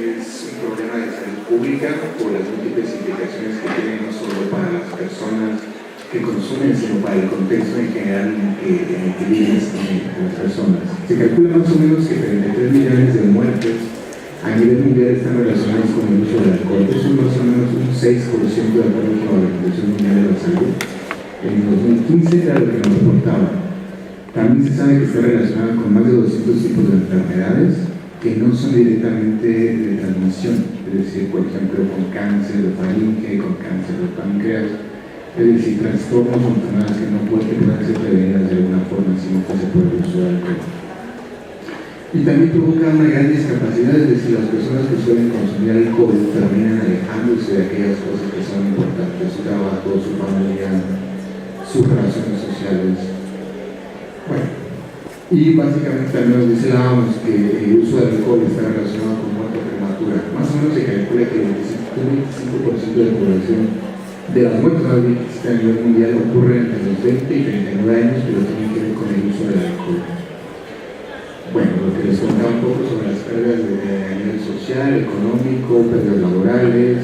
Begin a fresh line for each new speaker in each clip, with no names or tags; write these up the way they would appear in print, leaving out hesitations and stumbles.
es un problema de salud pública por las múltiples implicaciones que tiene no solo para las personas que consumen, sino para el contexto en general en el que viven las personas. Se calcula más o menos que 33 millones de muertes a nivel mundial están relacionadas con el uso del alcohol. Eso es más o menos un 6% de acuerdo con la Organización Mundial de la Salud. En 2015 era lo que nos reportaba. También se sabe que está relacionada con más de 200 tipos de enfermedades que no son directamente de transmisión, es decir, por ejemplo, con cáncer de faringe, con cáncer de páncreas, es decir, trastornos o enfermedades que no pueden ser prevenidas de alguna forma si no fuese por el uso del alcohol. Y también provoca una gran discapacidad, es decir, las personas que suelen consumir alcohol terminan alejándose de aquellas cosas que son importantes, su trabajo, su familia, sus relaciones sociales. Bueno, y básicamente también nos decíamos que el uso del alcohol está relacionado con muerte prematura. Más o menos se calcula que el 25% de la población de las muertes más bien que existen a nivel mundial ocurren entre los 20 y 39 años, pero tienen que ver con el uso del alcohol. Bueno, lo que les contaba un poco sobre las pérdidas a nivel social, económico, pérdidas laborales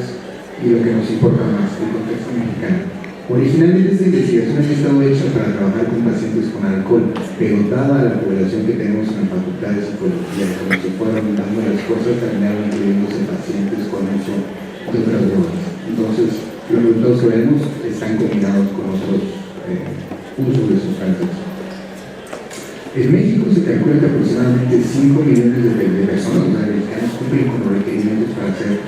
y lo que nos importa más, el contexto mexicano. Originalmente esta investigación había estado hecha para trabajar con pacientes con alcohol, pero dada la población que tenemos en la Facultad de Psicología, como se fueron dando las cosas, terminaron incluyéndose pacientes con uso de otras drogas. Entonces, los resultados que vemos están combinados con otros usos de sustancias. En México se calcula que aproximadamente 5 millones de personas, o sea, mexicanos, cumplen con los requerimientos para ser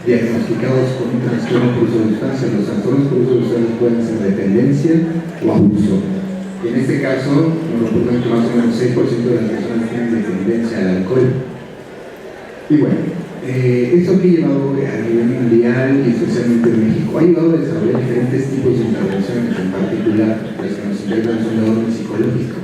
diagnosticados con un trastorno por uso de sustancias. Los trastornos por uso de sustancias pueden ser dependencia o abuso. En este caso, nos reportan que más o menos 6% de las personas tienen dependencia al alcohol. Y bueno, eso que ha llevado a nivel mundial y especialmente en México, ha llevado a desarrollar diferentes tipos de intervenciones, en particular las que nos interesan son de orden psicológico.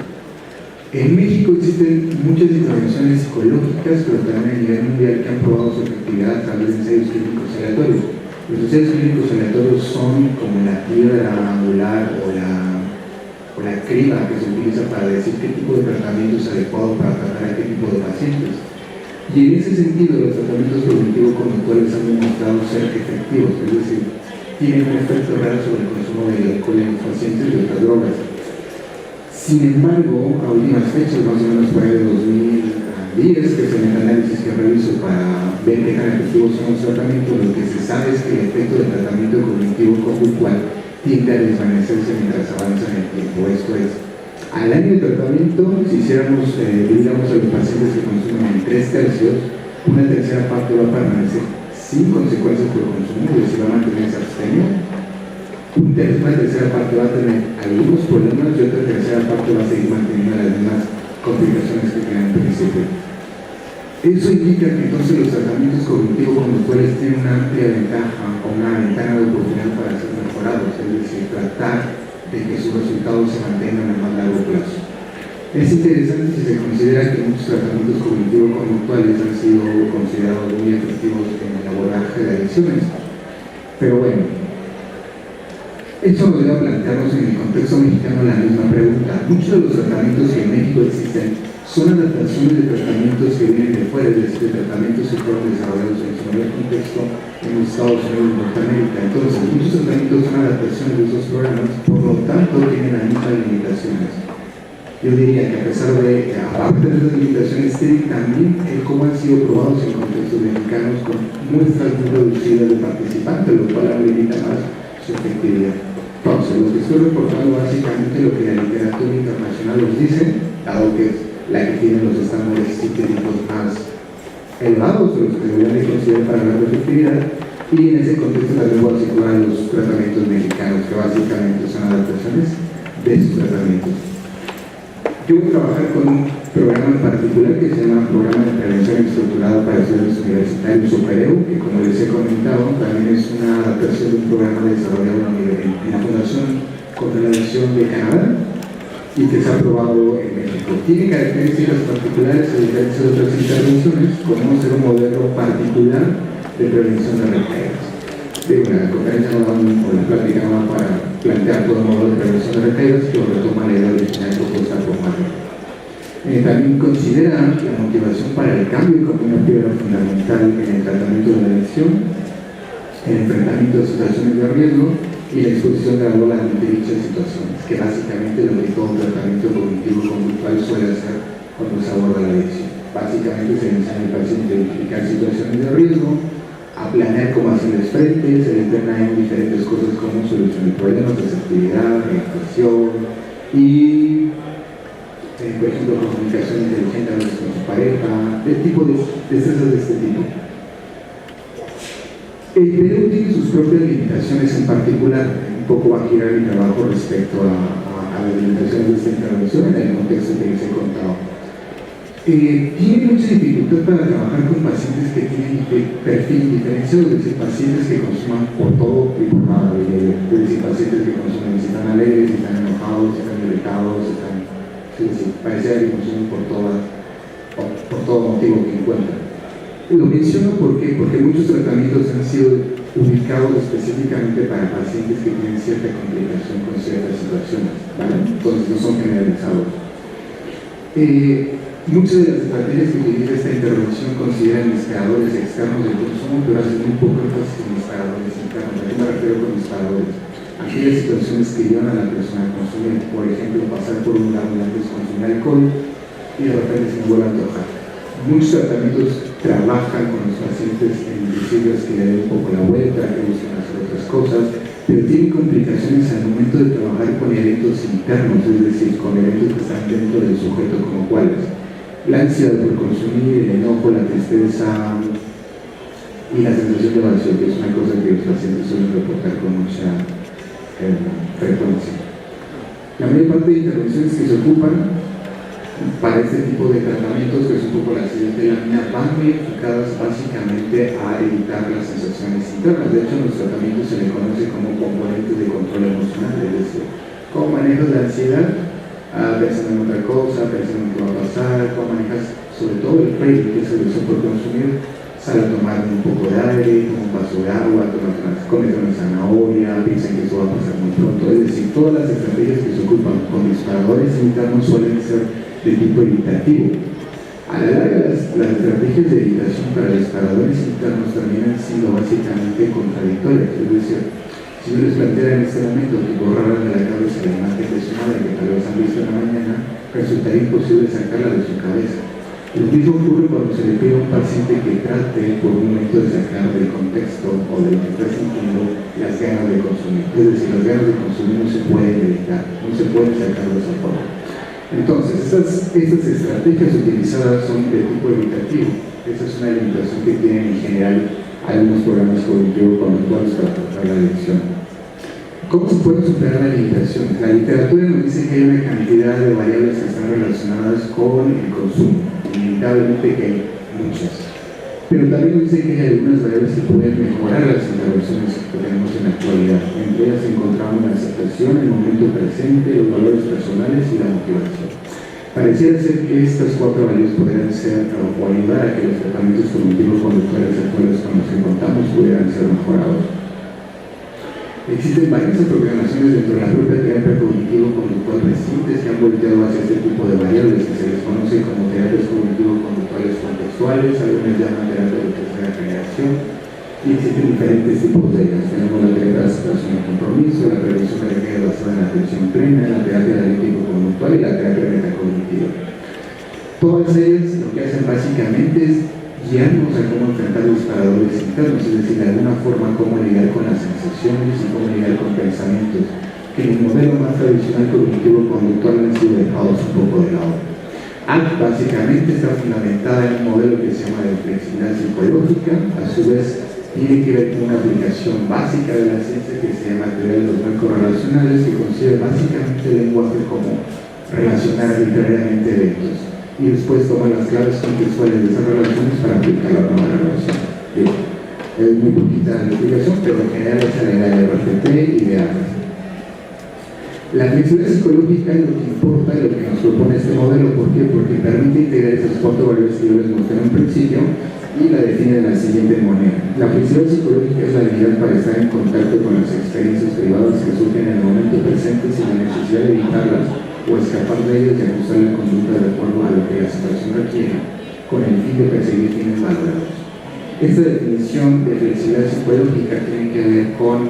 En México existen muchas intervenciones psicológicas, pero también a nivel mundial que han probado su efectividad a través de ensayos clínicos aleatorios. Los ensayos clínicos aleatorios son como la piedra angular o la criba que se utiliza para decir qué tipo de tratamiento es adecuado para tratar a qué tipo de pacientes. Y en ese sentido, los tratamientos cognitivo-conductuales han demostrado ser efectivos, es decir, tienen un efecto real sobre el consumo de alcohol en los pacientes y de otras drogas. Sin embargo, a últimas fechas, más o menos por ahí de 2010, que es el análisis que realizo para ver qué tan efectivos son los tratamientos, lo que se sabe es que el efecto del tratamiento cognitivo-conductual tiende a desvanecerse mientras avanza en el tiempo. Esto es, al año de tratamiento, si dividiéramos a los pacientes que consumen en 3/3, una tercera parte va a permanecer sin consecuencias por consumo, es decir, va a mantenerse abstemio. Una tercera parte va a tener algunos problemas y otra tercera parte va a seguir manteniendo las mismas complicaciones que tienen al principio. Eso indica que entonces los tratamientos cognitivo-conductuales tienen una amplia ventaja o una ventana de oportunidad para ser mejorados, es decir, tratar de que sus resultados se mantengan a más largo plazo. Es interesante si se considera que muchos tratamientos cognitivo-conductuales han sido considerados muy efectivos en el abordaje de adicciones. Pero bueno, eso nos debe plantearnos en el contexto mexicano la misma pregunta. Muchos de los tratamientos que en México existen son adaptaciones de tratamientos que vienen de fuera, es decir, de tratamientos que fueron desarrollados en su mayor contexto en los Estados Unidos y Norteamérica. Entonces, muchos tratamientos son adaptaciones de esos programas, por lo tanto, tienen las mismas limitaciones. Yo diría que a pesar de, aparte de esas limitaciones, tienen también el cómo han sido probados en contextos mexicanos con muestras muy reducidas de participantes, lo cual limita más su efectividad. Entonces, lo que estoy reportando básicamente lo que la literatura internacional nos dice, dado que es la que tiene los estándares científicos más elevados, los que deberían de considerar para hablar de efectividad, y en ese contexto también voy a situar los tratamientos mexicanos, que básicamente son adaptaciones de sus tratamientos. Yo voy a trabajar con un programa en particular que se llama Programa de Prevención Estructurado para Estudiantes Universitarios o PEREU, que como les he comentado, también es una adaptación de un programa desarrollado en la Fundación contra la Adicción de Canadá y que se ha aprobado en México. Tiene características particulares a diferencia de otras intervenciones, como ser un modelo particular de prevención de recaídas. La conferencia no da o la plática no da para plantear todo el modelo de prevención de recaídas, que lo retoma la idea original propuesta por Mario. También considera la motivación para el cambio como una piedra fundamental en el tratamiento de la adicción, el enfrentamiento de situaciones de riesgo y la exposición gradual ante dichas situaciones, que básicamente lo que todo tratamiento cognitivo-conductual suele hacer cuando se aborda la adicción. Básicamente se enseña al paciente a identificar situaciones de riesgo, a planear cómo hacerles frente, se le entrena en diferentes cosas como solución de problemas, asertividad, relajación y por ejemplo, comunicación inteligente a veces con su pareja, de tipo de destrezas de este tipo. El Perú tiene sus propias limitaciones en particular, un poco va a girar mi trabajo respecto a las limitaciones de esta intervención en el contexto que les he contado. Tiene mucha dificultad para trabajar con pacientes que tienen perfil diferenciado, es decir, pacientes que consuman por todo y por nada, es decir, pacientes que consumen si están alegres, si están enojados, si están irritados, si están... Sí, parecía que consumen por todo motivo que encuentran. Lo menciono porque muchos tratamientos han sido ubicados específicamente para pacientes que tienen cierta complicación con ciertas situaciones, ¿vale? Entonces no son generalizados. Muchas de las estrategias que utiliza esta intervención consideran disparadores externos del consumo, pero hacen muy poco énfasis en disparadores internos. ¿A qué me refiero con disparadores? Aquellas situaciones que llevan a la persona a consumir, por ejemplo, pasar por un lado y antes consumir alcohol y de repente se me vuelve a antojar. Muchos tratamientos trabajan con los pacientes en decirles que le den un poco la vuelta, que busquen hacer otras cosas, pero tienen complicaciones al momento de trabajar con eventos internos, es decir, con eventos que están dentro del sujeto como cuáles. La ansiedad por consumir, el enojo, la tristeza y la sensación de vacío, que es una cosa que los pacientes suelen reportar con mucha frecuencia. La mayor parte de intervenciones que se ocupan para este tipo de tratamientos, que es un poco la siguiente lámina, van enfocadas básicamente a evitar las sensaciones internas. De hecho, en los tratamientos se le conoce como componentes de control emocional, es decir, cómo manejas la ansiedad, pensando en otra cosa, pensando en qué va a pasar, cómo manejas sobre todo el craving, que es el deseo por consumir. Sale a tomar un poco de aire, toma un vaso de agua, come una zanahoria, piensan que eso va a pasar muy pronto. Es decir, todas las estrategias que se ocupan con disparadores internos suelen ser de tipo evitativo. A la larga, las estrategias de evitación para disparadores internos terminan siendo básicamente contradictorias. Es decir, si yo les planteara en este momento que borraran de la cabeza la imagen de su madre que tal vez han visto en la mañana, resultaría imposible sacarla de su cabeza. Lo mismo ocurre cuando se le pide a un paciente que trate por un momento de sacar del contexto o de lo que está sintiendo las ganas de consumir. Es decir, las ganas de consumir no se pueden evitar, no se pueden sacar de esa forma. Entonces, estas estrategias utilizadas son de tipo evitativo. Esa es una limitación que tienen en general algunos programas cognitivo-conductuales para tratar la adicción. ¿Cómo se puede superar la limitación? La literatura nos dice que hay una cantidad de variables que están relacionadas con el consumo, inevitablemente que hay muchas. Pero también nos dice que hay algunas variables que pueden mejorar las intervenciones que tenemos en la actualidad. Entre ellas encontramos la aceptación, el momento presente, los valores personales y la motivación. Pareciera ser que estas cuatro variables podrían ser o ayudar a que los tratamientos cognitivos conductuales actuales con los que contamos pudieran ser mejorados. Existen varias aproximaciones dentro de la propia terapia cognitivo-conductual recientes que han volteado hacia este tipo de variables que se les conoce como terapias cognitivo-conductuales contextuales, algunas llaman terapia de tercera generación, y existen diferentes tipos de ellas. Tenemos la terapia de aceptación y compromiso, la prevención de recaída basada en la atención plena, la terapia analítico-conductual y la terapia metacognitiva. Todas ellas lo que hacen básicamente es guiarnos a cómo enfrentar los disparadores internos, es decir, de alguna forma cómo lidiar con las sensaciones y cómo lidiar con pensamientos que en el modelo más tradicional cognitivo-conductual han sido dejados un poco de lado. ACT básicamente está fundamentada en un modelo que se llama de flexibilidad psicológica, a su vez tiene que ver con una aplicación básica de la ciencia que se llama teoría de los marcos relacionales, que considera básicamente el lenguaje como relacionar literariamente eventos. Y después toma las claves contextuales de esas relaciones para aplicar la nueva relación. Es muy poquita la explicación, pero en general es la idea de RFT y de ARS. La flexibilidad psicológica es lo que importa y lo que nos propone este modelo. ¿Por qué? Porque permite integrar esas cuatro variables que yo les mostré en un principio y la define de la siguiente manera. La flexibilidad psicológica es la habilidad para estar en contacto con las experiencias privadas que surgen en el momento presente sin la necesidad de evitarlas o escapar de ellos y ajustar la conducta de acuerdo a lo que la situación requiere, con el fin de perseguir fines valorados. Esta definición de flexibilidad psicológica tiene que ver con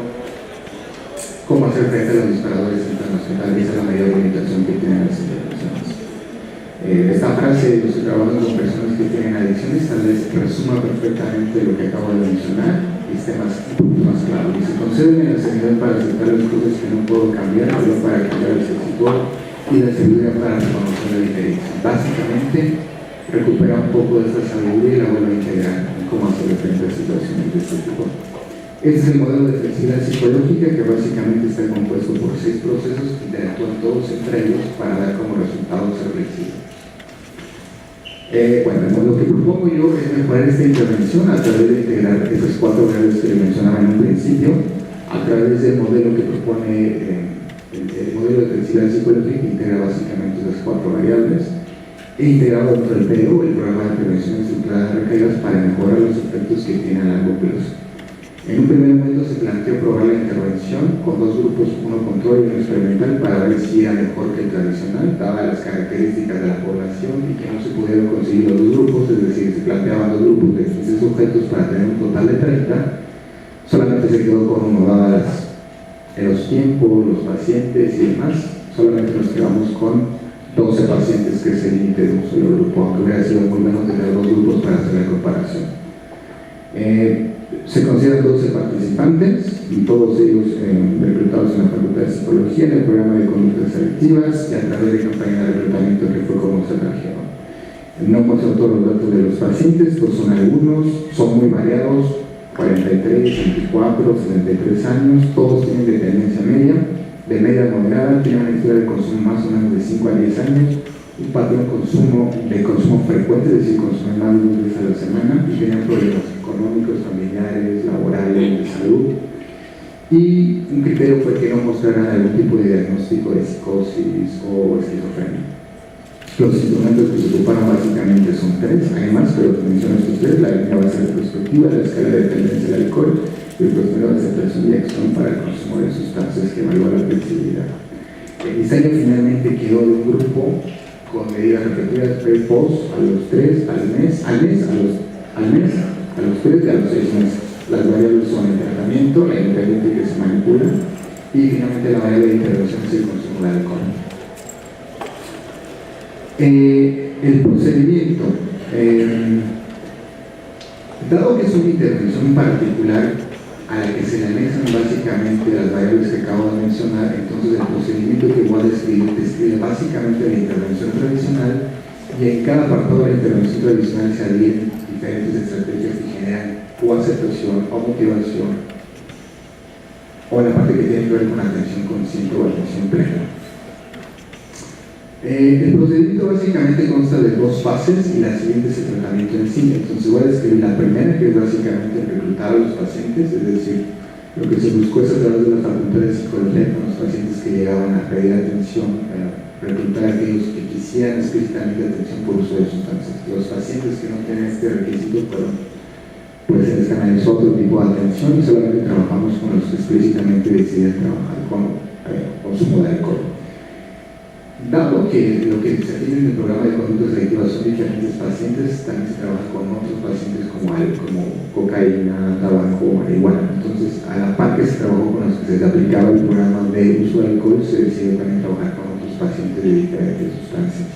cómo hacer frente a los disparadores internacionales. Esa es la mayor limitación que tienen las intervenciones. Esta frase, los que trabajan con personas que tienen adicciones, tal vez resuma perfectamente lo que acabo de mencionar y esté un poquito más claro. Y se conceden la sanidad para aceptar las cosas que no puedo cambiar, pero para cambiar el sexo y la sabiduría para reconocer la diferencia. Básicamente, recupera un poco de esta sabiduría y la vuelve a integrar en cómo hacer frente a situaciones de este tipo. Este es el modelo de flexibilidad psicológica, que básicamente está compuesto por 6 procesos que interactúan todos entre ellos para dar como resultado ser flexible. Lo que propongo yo es mejorar esta intervención a través de integrar esas 4 variables que le mencionaba en un principio, a través del modelo que propone el modelo de flexibilidad psicológica, que integra básicamente esas 4 variables, e integrado dentro del PEO, el programa de prevención estructurada de recaídas, para mejorar los efectos que tiene a largo plazo. En un primer momento se planteó probar la intervención con 2 grupos, uno control y uno experimental, para ver si era mejor que el tradicional, dadas las características de la población y que no se pudieron conseguir los 2 grupos, es decir, se planteaban 2 grupos de 15 sujetos para tener un total de 30, solamente se quedó con uno, dadas los tiempos, los pacientes y demás, solamente nos quedamos con 12 pacientes, que es el límite de un solo grupo, aunque hubiera sido muy menos tener 2 grupos para hacer la comparación. Se consideran 12 participantes, y todos ellos reclutados en la Facultad de Psicología, en el programa de conductas selectivas y a través de campaña de reclutamiento, que fue como se trajeron. No conozco todos los datos de los pacientes, estos son algunos, son muy variados: 43, 24, 73 años, todos tienen dependencia media, de media a moderada, tienen una historia de consumo más o menos de 5 a 10 años, un patrón de consumo frecuente, es decir, consumen más de 2 veces a la semana, y tienen problemas económicos, familiares, laborales, de salud. Y un criterio fue que no mostraran algún tipo de diagnóstico de psicosis o esquizofrenia. Los instrumentos que se ocuparon básicamente son 3, hay más, pero menciono estos 3: la línea base de perspectiva, la escala de dependencia del alcohol y el cuestionario de aceptación y acción para el consumo de sustancias, que evalúa la flexibilidad. El diseño finalmente quedó de un grupo con medidas repetidas pre-post a los 3, al mes, a los 3 y a los 6 meses. Las variables son el tratamiento, la ingrediente que se manipula, y finalmente la variable de intervención es el consumo de alcohol. El procedimiento, dado que es una intervención particular a la que se le anexan básicamente las variables que acabo de mencionar, entonces el procedimiento que voy a describe básicamente la intervención tradicional, y en cada apartado de la intervención tradicional se adhieren diferentes estrategias que generan o aceptación o motivación, o la parte que tiene que ver con atención consciente o atención plena. El procedimiento básicamente consta de 2 fases, y la siguiente es el tratamiento en sí. Entonces voy a describir la primera, que es básicamente reclutar a los pacientes, es decir, lo que se buscó es a través de la Facultad de Psicología con los pacientes que llegaban a pedir atención, reclutar a aquellos que quisieran explícitamente atención por uso de sustancias. Los pacientes que no tienen este requisito pues se les canalizó otro tipo de atención, y solamente trabajamos con los que explícitamente deciden trabajar con consumo de alcohol. Dado que lo que se tiene en el programa de conductas selectivas son diferentes pacientes, también se trabaja con otros pacientes como cocaína, tabaco, marihuana. Entonces, a la par que se trabajó con los que se le aplicaba el programa de uso de alcohol, se decidió también trabajar con otros pacientes de diferentes sustancias.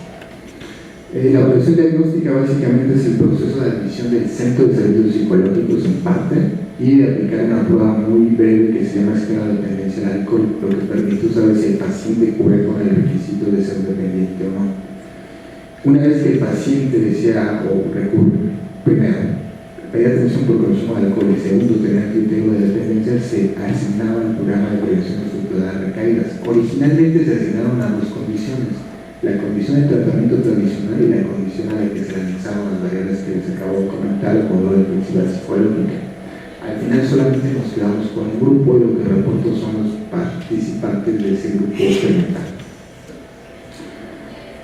La evaluación diagnóstica básicamente es el proceso de admisión del Centro de Servicios Psicológicos en parte, y de aplicar una prueba muy breve que se llama esquema de dependencia al alcohol, lo que permite saber si el paciente cubre con el requisito de ser dependiente o no. Una vez que el paciente desea o recurre, primero, pedir atención por consumo de alcohol, y segundo, tener criterio de dependencia, se asignaba al programa de prevención estructurada de recaídas. Originalmente se asignaron a 2 condiciones: la condición de tratamiento tradicional y la condición a la que se anexaban las variables que les acabo de comentar, el modelo de flexibilidad psicológica. Al final solamente nos quedamos con un grupo, y lo que reporto son los participantes de ese grupo experimental.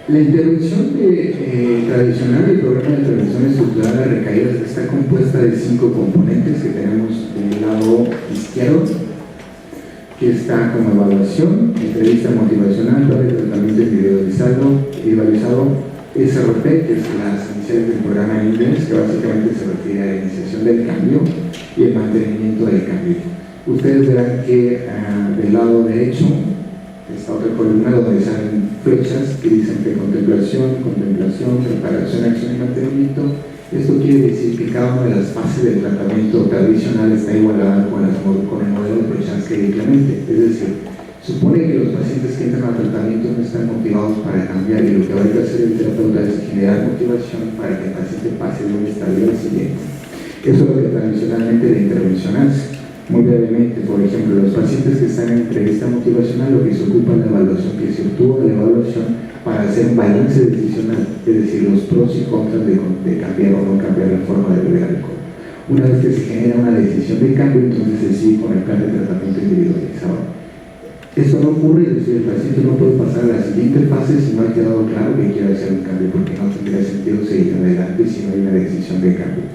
La intervención tradicional del programa de prevención estructurada de recaídas está compuesta de 5 componentes que tenemos del lado izquierdo, que está como evaluación, entrevista motivacional, plan de tratamiento individual individualizado SRP, que es las iniciales del programa en inglés, que básicamente se refiere a la iniciación del cambio y el mantenimiento del cambio. Ustedes verán que del lado derecho, esta otra columna donde salen flechas que dicen que contemplación, reparación, acción y mantenimiento. Esto quiere decir que cada una de las fases del tratamiento tradicional está igualada con el modelo de Prochaska y Clemente. Es decir, supone que los pacientes que entran al tratamiento no están motivados para cambiar, y lo que va a hacer el terapeuta es generar motivación para que el paciente pase de un estadio al siguiente. Eso es lo que tradicionalmente la intervención hace. Muy brevemente, por ejemplo, los pacientes que están en entrevista motivacional, lo que se ocupa en la evaluación, que se obtuvo de la evaluación para hacer un balance decisional, es decir, los pros y contras de cambiar o no cambiar la forma de beber alcohol. Una vez que se genera una decisión de cambio, entonces se sigue con el plan de tratamiento individualizado. Esto no ocurre, es decir, el paciente no puede pasar a la siguiente fase si no ha quedado claro que quiere hacer un cambio, porque no tendría sentido seguir adelante si no hay una decisión de cambio.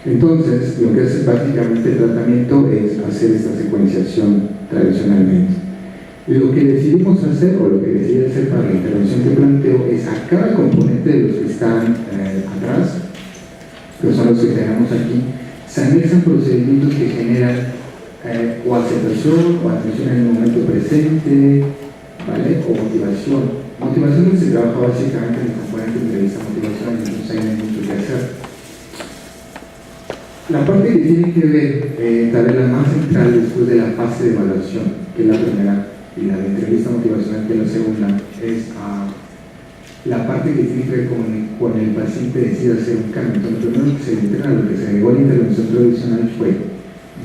Entonces, lo que hace básicamente el tratamiento es hacer esta secuenciación tradicionalmente. Lo que decidimos hacer, o lo que decidí hacer para la intervención que planteo, es a cada componente de los que están atrás, que son los que tenemos aquí, se anexan procedimientos que generan o aceptación o atención en el momento presente, ¿vale? O motivación. Motivación se trabaja básicamente en el componente de esta motivación, entonces hay mucho que hacer. La parte que tiene que ver, tal vez la más central después de la fase de evaluación, que es la primera, y la de entrevista motivacional, que es la segunda, es la parte que tiene que ver con el paciente decide hacer un cambio. Entonces, lo primero que se le entrena, lo que se agregó a la intervención tradicional fue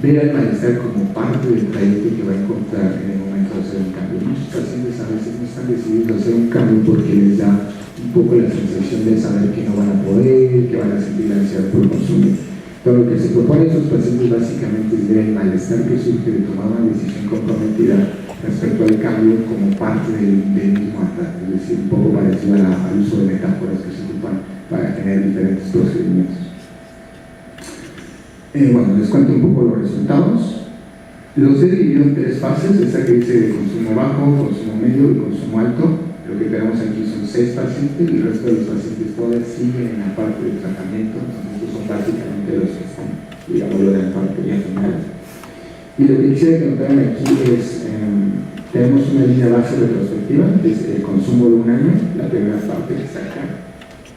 ver al malestar como parte del trayecto que va a encontrar en el momento de hacer un cambio. Muchos pacientes a veces no están decididos a hacer un cambio porque les da un poco la sensación de saber que no van a poder, que van a sentir la ansiedad por consumir. Pero lo que se propone a esos pacientes básicamente es ver el malestar que surge de tomar una decisión comprometida respecto al cambio como parte del mismo ataque, es decir, un poco parecido al uso de metáforas que se ocupan para tener diferentes procedimientos. Bueno, les cuento un poco los resultados. Los he dividido en tres fases, esta que dice de consumo bajo, consumo medio y consumo alto. Lo que tenemos aquí son 6 pacientes y el resto de los pacientes todos siguen en la parte del tratamiento, entonces estos son básicamente los que están, digamos, de la parte ya final. Y lo que quisiera que notaran aquí es, tenemos una línea base retrospectiva, que es el consumo de un año, la primera parte que está acá.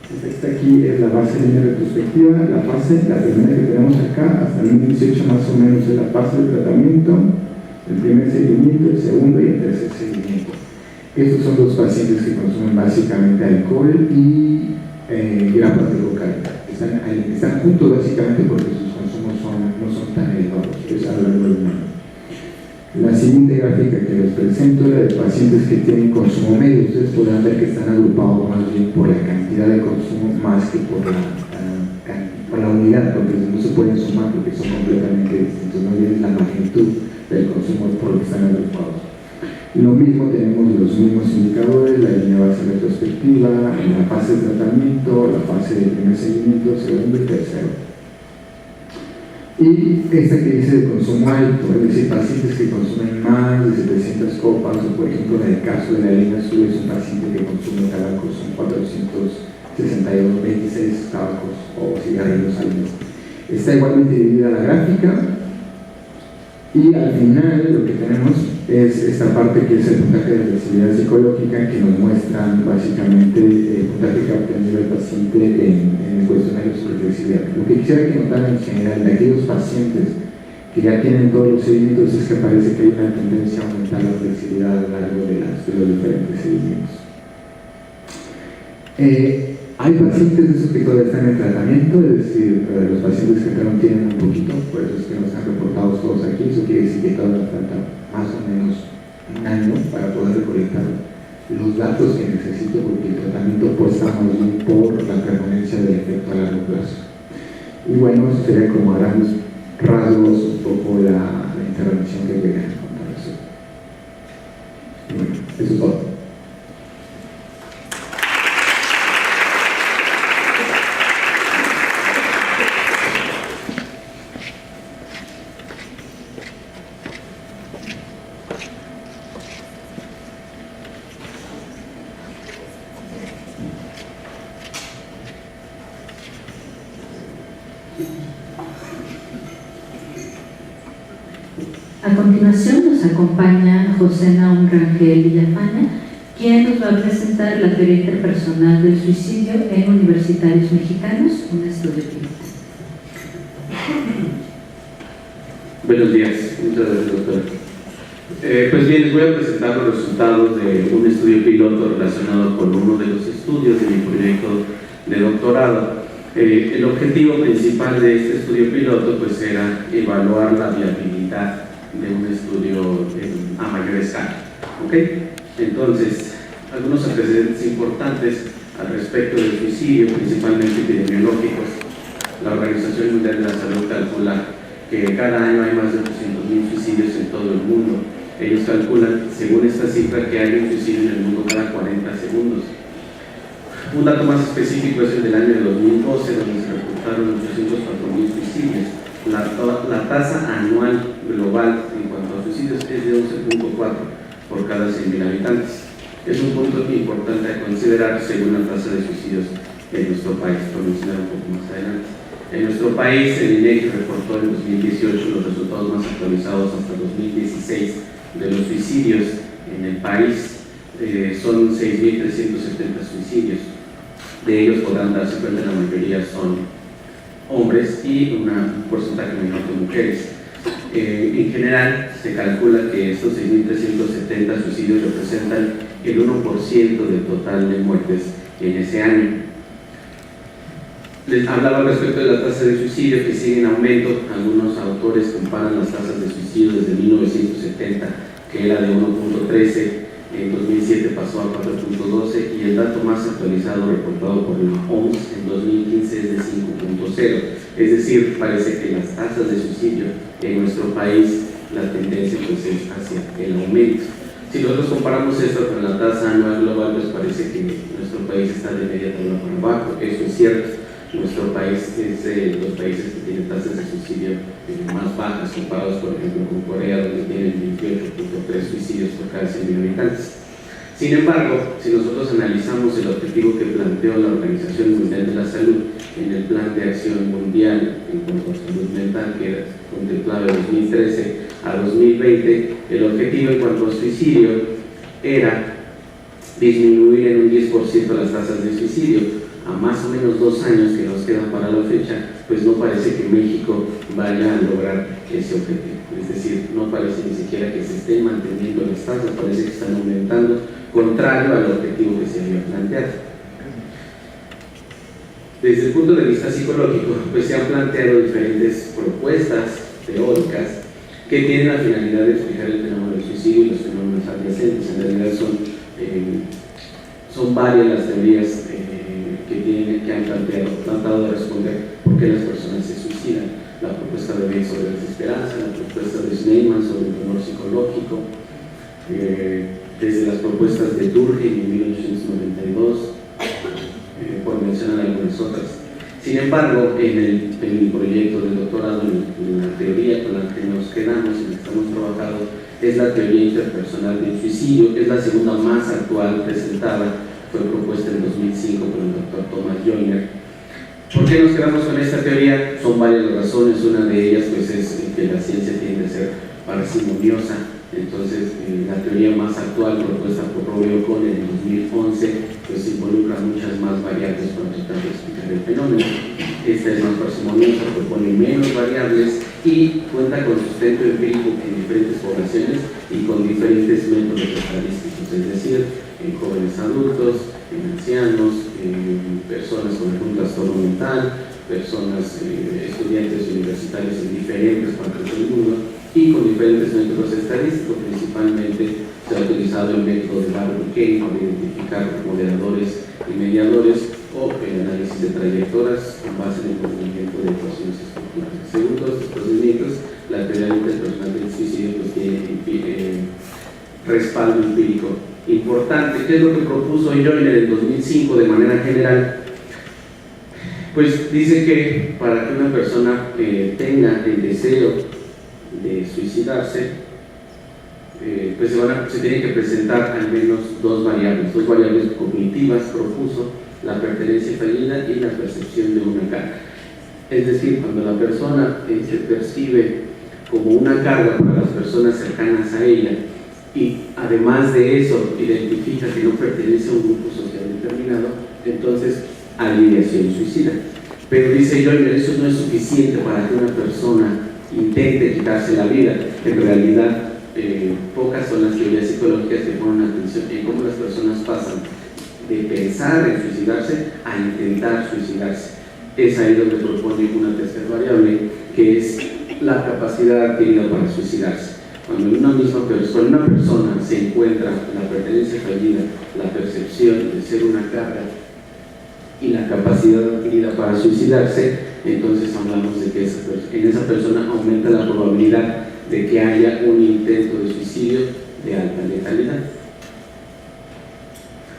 Esta aquí es la base de línea retrospectiva, la primera que tenemos acá, hasta el 2018 más o menos es la fase de tratamiento, el primer seguimiento, el segundo y el tercer seguimiento. Estos son los pacientes que consumen básicamente alcohol y grapas de localidad. Están juntos básicamente porque sus consumos no son tan elevados, es a lo largo del año. La siguiente gráfica que les presento es la de pacientes que tienen consumo medio. Ustedes podrán ver que están agrupados más bien por la cantidad de consumo más que por la unidad, porque no se pueden sumar porque son completamente distintos, no bien la magnitud del consumo por lo que están agrupados. Lo mismo, tenemos los mismos indicadores, la línea base retrospectiva, la fase de tratamiento, la fase de primer seguimiento, segundo y tercero. Y esta que dice de consumo alto, es decir, pacientes que consumen más de 700 copas, o por ejemplo en el caso de la línea azul es un paciente que consume tabaco, son 426 tabacos o cigarrillos al mes. Está igualmente dividida la gráfica. Y al final lo que tenemos es esta parte que es el puntaje de flexibilidad psicológica, que nos muestra básicamente el puntaje que ha obtenido el paciente en el cuestionario sobre flexibilidad. Lo que quisiera que notaran en general de aquellos pacientes que ya tienen todos los seguimientos es que parece que hay una tendencia a aumentar la flexibilidad a lo largo de los diferentes seguimientos. Hay pacientes de esos que todavía están en tratamiento, es decir, los pacientes que no tienen un poquito, por eso es que no están reportados todos aquí. Eso quiere decir que todavía falta más o menos un año para poder recolectar los datos que necesito, porque el tratamiento pues está más bien por la permanencia del efecto a largo plazo. Y bueno, eso sería como a grandes rasgos un poco la intervención que quería contar eso. Y bueno, eso es todo.
A continuación nos acompaña José Naum Rangel Villafaña, quien nos va a presentar la teoría interpersonal del suicidio en universitarios mexicanos, un estudio piloto.
Buenos días, muchas gracias, doctora. Pues bien, les voy a presentar los resultados de un estudio piloto relacionado con uno de los estudios de mi proyecto de doctorado. El objetivo principal de este estudio piloto pues era evaluar la viabilidad de un estudio a mayor escala. ¿Okay? Entonces, algunos antecedentes importantes al respecto del suicidio, principalmente epidemiológicos. La Organización Mundial de la Salud calcula que cada año hay más de 800.000 suicidios en todo el mundo. Ellos calculan, según esta cifra, que hay un suicidio en el mundo cada 40 segundos. Un dato más específico es el del año de 2012, donde se reportaron 804.000 suicidios. La tasa anual global en cuanto a suicidios es de 11.4 por cada 100.000 habitantes. Es un punto importante a considerar según la tasa de suicidios en nuestro país, por mencionar un poco más adelante. En nuestro país, el INEGI reportó en 2018 los resultados más actualizados hasta 2016 de los suicidios en el país. Son 6.370 suicidios. De ellos podrán darse cuenta que la mayoría son hombres y un porcentaje menor de mujeres. En general, se calcula que estos 6.370 suicidios representan el 1% del total de muertes en ese año. Les hablaba respecto de la tasa de suicidio que sigue en aumento. Algunos autores comparan las tasas de suicidio desde 1970, que era de 1.13, en 2007 pasó a 4.12 y el dato más actualizado reportado por la OMS en 2015 es de 5.0. Es decir, parece que las tasas de suicidio en nuestro país, la tendencia pues es hacia el aumento. Si nosotros comparamos esto con la tasa anual global, pues parece que nuestro país está de media tabla para abajo. Eso es cierto. Nuestro país es de los países que tienen tasas de suicidio más bajas comparados, por ejemplo, con Corea, donde tienen 28.3 suicidios por cada 100.000 habitantes. Sin embargo, si nosotros analizamos el objetivo que planteó la Organización Mundial de la Salud en el Plan de Acción Mundial en cuanto a salud mental, que era contemplado de 2013 a 2020, el objetivo en cuanto a suicidio era disminuir en un 10% las tasas de suicidio. A más o menos 2 años que nos quedan para la fecha, pues no parece que México vaya a lograr ese objetivo. Es decir, no parece ni siquiera que se estén manteniendo las tasas, parece que están aumentando, contrario al objetivo que se había planteado. Desde el punto de vista psicológico, pues se han planteado diferentes propuestas teóricas que tienen la finalidad de explicar el fenómeno del suicidio y los fenómenos adyacentes. En realidad son varias las teorías que han tratado de responder por qué las personas se suicidan. La propuesta de Beck sobre la desesperanza, la propuesta de Schneemann sobre el dolor psicológico, desde las propuestas de Durkheim en 1892, por mencionar algunas otras. Sin embargo, en el proyecto de doctorado, en la teoría con la que nos quedamos y la que estamos trabajando, es la teoría interpersonal del suicidio, es la segunda más actual presentada. Fue propuesta en 2005 por el doctor Thomas Joyner. ¿Por qué nos quedamos con esta teoría? Son varias las razones. Una de ellas pues, es que la ciencia tiende a ser parsimoniosa. Entonces, la teoría más actual propuesta por Robbie O'Connor en 2011 pues, involucra muchas más variables para tratar de explicar el fenómeno. Esta es más parsimoniosa, propone menos variables y cuenta con sustento empírico en diferentes poblaciones y con diferentes métodos estadísticos, es decir, en jóvenes adultos, en ancianos, en personas con algún trastorno mental, personas, estudiantes universitarios en diferentes partes del mundo y con diferentes métodos estadísticos. Principalmente se ha utilizado el método de Barber-Kane para identificar moderadores y mediadores o el análisis de trayectorias con base en el conocimiento de ecuaciones estructurales. Según todos estos procedimientos, la teoría interpersonal del suicidio pues, tiene respaldo empírico importante. ¿Qué es lo que propuso Joyner en 2005 de manera general? Pues dice que para que una persona tenga el deseo de suicidarse, pues se tienen que presentar al menos dos variables cognitivas, propuso, la pertenencia fallida y la percepción de una carga. Es decir, cuando la persona se percibe como una carga para las personas cercanas a ella y además de eso identifica que no pertenece a un grupo social determinado, entonces hay ideación suicida. Pero dice Joyner, eso no es suficiente para que una persona intente quitarse la vida. En realidad, pocas son las teorías psicológicas que ponen atención en cómo las personas pasan de pensar en suicidarse a intentar suicidarse. Es ahí donde propone una tercera variable, que es la capacidad adquirida para suicidarse. Cuando en una misma persona se encuentra la pertenencia fallida, la percepción de ser una carga y la capacidad adquirida para suicidarse, entonces hablamos de que en esa persona aumenta la probabilidad de que haya un intento de suicidio de alta letalidad.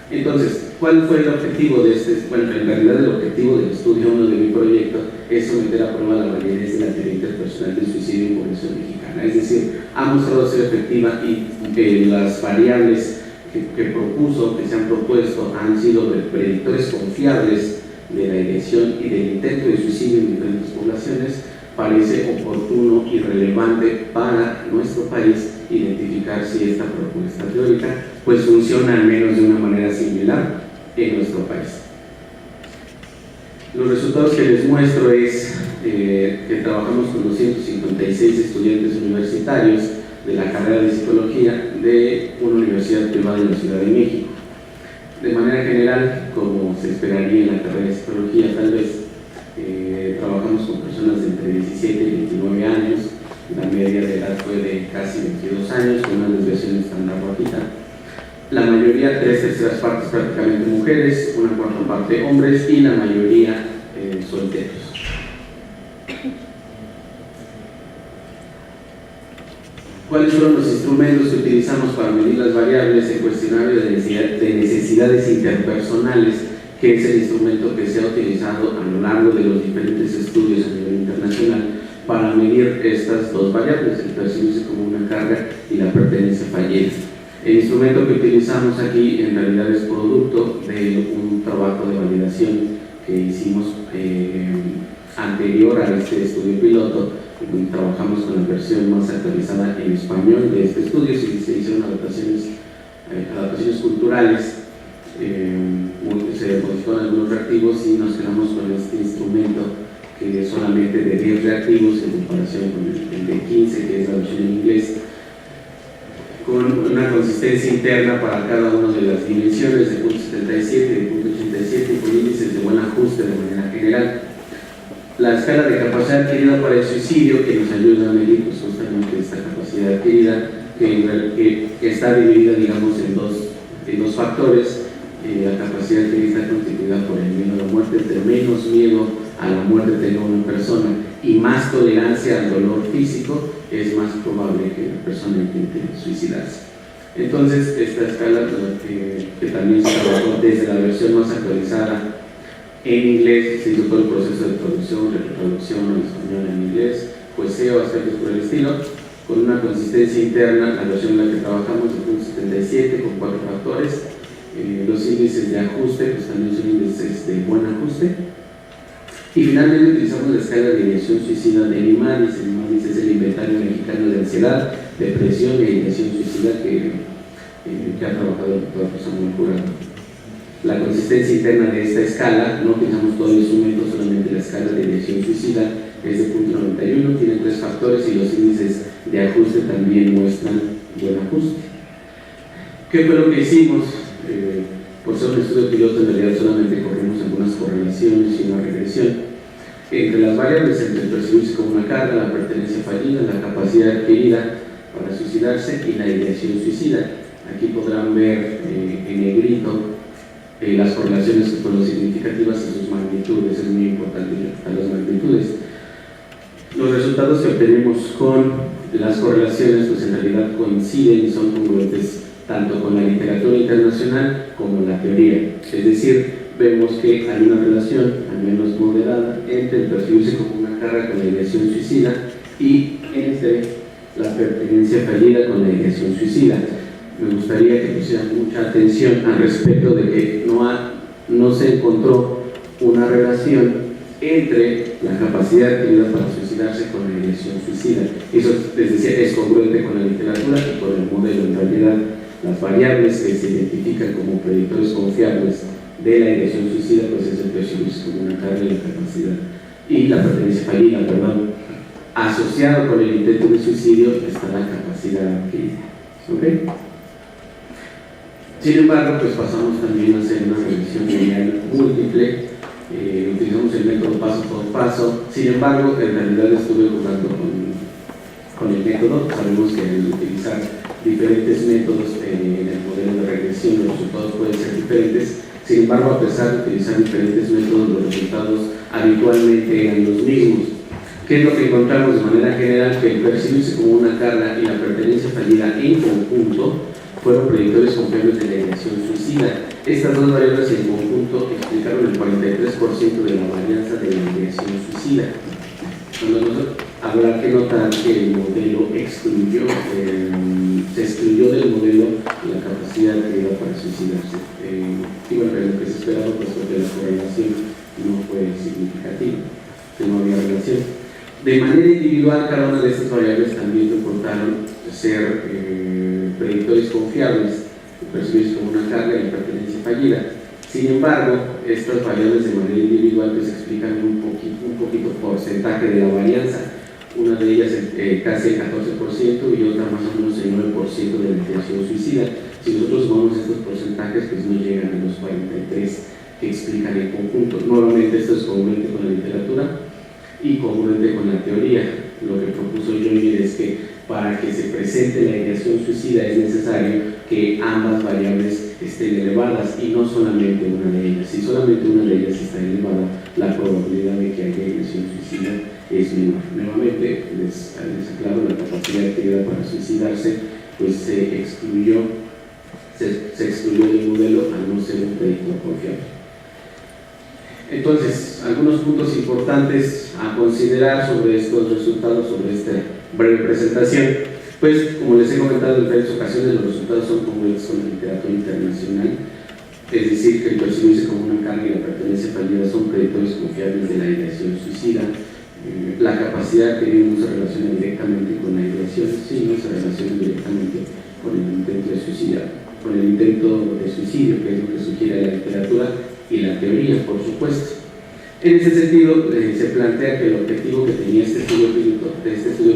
Entonces, ¿cuál fue el objetivo de este? Bueno, en realidad el objetivo del estudio 1 de mi proyecto es someter a prueba la validez de la teoría interpersonal del suicidio en población mexicana. Es decir, ha mostrado ser efectiva y las variables que propuso, que se han propuesto, han sido predictores confiables de la ideación y del intento de suicidio en diferentes poblaciones. Parece oportuno y relevante para nuestro país identificar si esta propuesta teórica pues funciona al menos de una manera similar en nuestro país. Los resultados que les muestro es que trabajamos con 256 estudiantes universitarios de la carrera de psicología de una universidad privada en la Ciudad de México. De manera general, como se esperaría en la carrera de psicología, tal vez trabajamos con personas de entre 17 y 29 años, la media de edad fue de casi 22 años, con una desviación estándar bajita. La mayoría, 3/3 partes prácticamente mujeres, 1/4 parte hombres y la mayoría solteros. ¿Cuáles fueron los instrumentos que utilizamos para medir las variables en cuestionario de necesidades interpersonales, que es el instrumento que se ha utilizado a lo largo de los diferentes estudios a nivel internacional para medir estas dos variables, el percibirse como una carga y la pertenencia fallida? El instrumento que utilizamos aquí en realidad es producto de un trabajo de validación que hicimos anterior a este estudio piloto. Trabajamos con la versión más actualizada en español de este estudio, se hicieron adaptaciones culturales, se modificaron algunos reactivos y nos quedamos con este instrumento que es solamente de 10 reactivos en comparación con el de 15, que es la versión en inglés, con una consistencia interna para cada una de las dimensiones de punto 77 y de punto 87 y con índices de buen ajuste de manera general. La escala de capacidad adquirida para el suicidio, que nos ayuda a medir pues, justamente esta capacidad adquirida, que está dividida, digamos, en dos factores. La capacidad adquirida está constituida por el miedo a la muerte. Entre menos miedo a la muerte tenga una persona y más tolerancia al dolor físico, es más probable que la persona intente suicidarse. Entonces, esta escala que también se trabajó desde la versión más actualizada en inglés, se hizo todo el proceso de traducción, de retraducción al español en inglés, poesía, aspectos por el estilo, con una consistencia interna, la versión en la que trabajamos de punto 77 con 4 factores. Los índices de ajuste, pues también son índices de buen ajuste. Y finalmente utilizamos la escala de ideación suicida del IMADIS. El IMADIS es el Inventario Mexicano de Ansiedad, Depresión e Ideación Suicida que ha trabajado el doctor Samuel Jurado. La consistencia interna de esta escala, no utilizamos todo el instrumento, solamente la escala de ideación suicida es de punto 91, tiene 3 factores y los índices de ajuste también muestran buen ajuste. ¿Qué fue lo que hicimos? Por ser un estudio piloto, en realidad solamente corrimos algunas correlaciones y una regresión entre las variables, entre el percibirse como una carga, la pertenencia fallida, la capacidad adquirida para suicidarse y la ideación suicida. Aquí podrán ver en negrito las correlaciones que fueron significativas y sus magnitudes. Es muy importante identificar las magnitudes. Los resultados que obtenemos con las correlaciones pues en realidad coinciden y son congruentes tanto con la literatura internacional como la teoría. Es decir, vemos que hay una relación, al menos moderada, entre el percibirse como una carga con la ideación suicida y entre la pertenencia fallida con la ideación suicida. Me gustaría que pusieran mucha atención al respecto de que no se encontró una relación entre la capacidad adquirida para suicidarse con la ideación suicida. Eso, les decía, es congruente con la literatura y con el modelo. En realidad, las variables que se identifican como predictores confiables de la ideación suicida, pues es el percibirse como una carga y la capacidad, y la pertenencia fallida, perdón. Asociado con el intento de suicidio está la capacidad adquirida. ¿Ok? Sin embargo, pues pasamos también a hacer una revisión lineal múltiple. Utilizamos el método paso por paso. Sin embargo, en realidad estuve jugando con el método. Sabemos que al utilizar diferentes métodos en el modelo de regresión, los resultados pueden ser diferentes. Sin embargo, a pesar de utilizar diferentes métodos, los resultados habitualmente eran los mismos. ¿Qué es lo que encontramos de manera general? Que el percibirse como una carga y la pertenencia fallida en conjunto fueron predictores confiables de la ideación suicida. Estas dos variables en conjunto explicaron el 43% de la varianza de la ideación suicida. Habrá que notar que el modelo excluyó, se excluyó del modelo la capacidad adquirida para suicidarse. Y bueno, lo que se esperaba, pues porque la correlación no fue significativa, que no había relación. De manera individual, cada una de estas variables también reportaron ser predictores confiables, percibirse como una carga y pertenencia fallida. Sin embargo, estas variables de manera individual pues explican un poquito porcentaje de la varianza. Una de ellas casi el 14% y otra más o menos el 9% de la ideación suicida. Si nosotros sumamos estos porcentajes, pues no llegan a los 43 que explican el conjunto. Nuevamente, esto es congruente con la literatura y congruente con la teoría. Lo que propuso Joyner es que para que se presente la ideación suicida es necesario que ambas variables estén elevadas y no solamente una de ellas. Si solamente una de ellas está elevada, la probabilidad de que haya ideación suicida es menor. Nuevamente, les aclaro, la capacidad adquirida para suicidarse pues se excluyó del modelo al no ser un predictor confiable. Entonces, algunos puntos importantes a considerar sobre estos resultados, sobre esta breve presentación. Pues, como les he comentado en diferentes ocasiones, los resultados son congruentes con la literatura internacional, es decir, que el percibirse como una carga y la pertenencia fallida son predictores confiables de la ideación suicida. La capacidad que no se relaciona directamente con la ideación, sí, no se relaciona directamente con el intento de suicidio, que es lo que sugiere la literatura y la teoría, por supuesto. En ese sentido, se plantea que el objetivo que tenía este estudio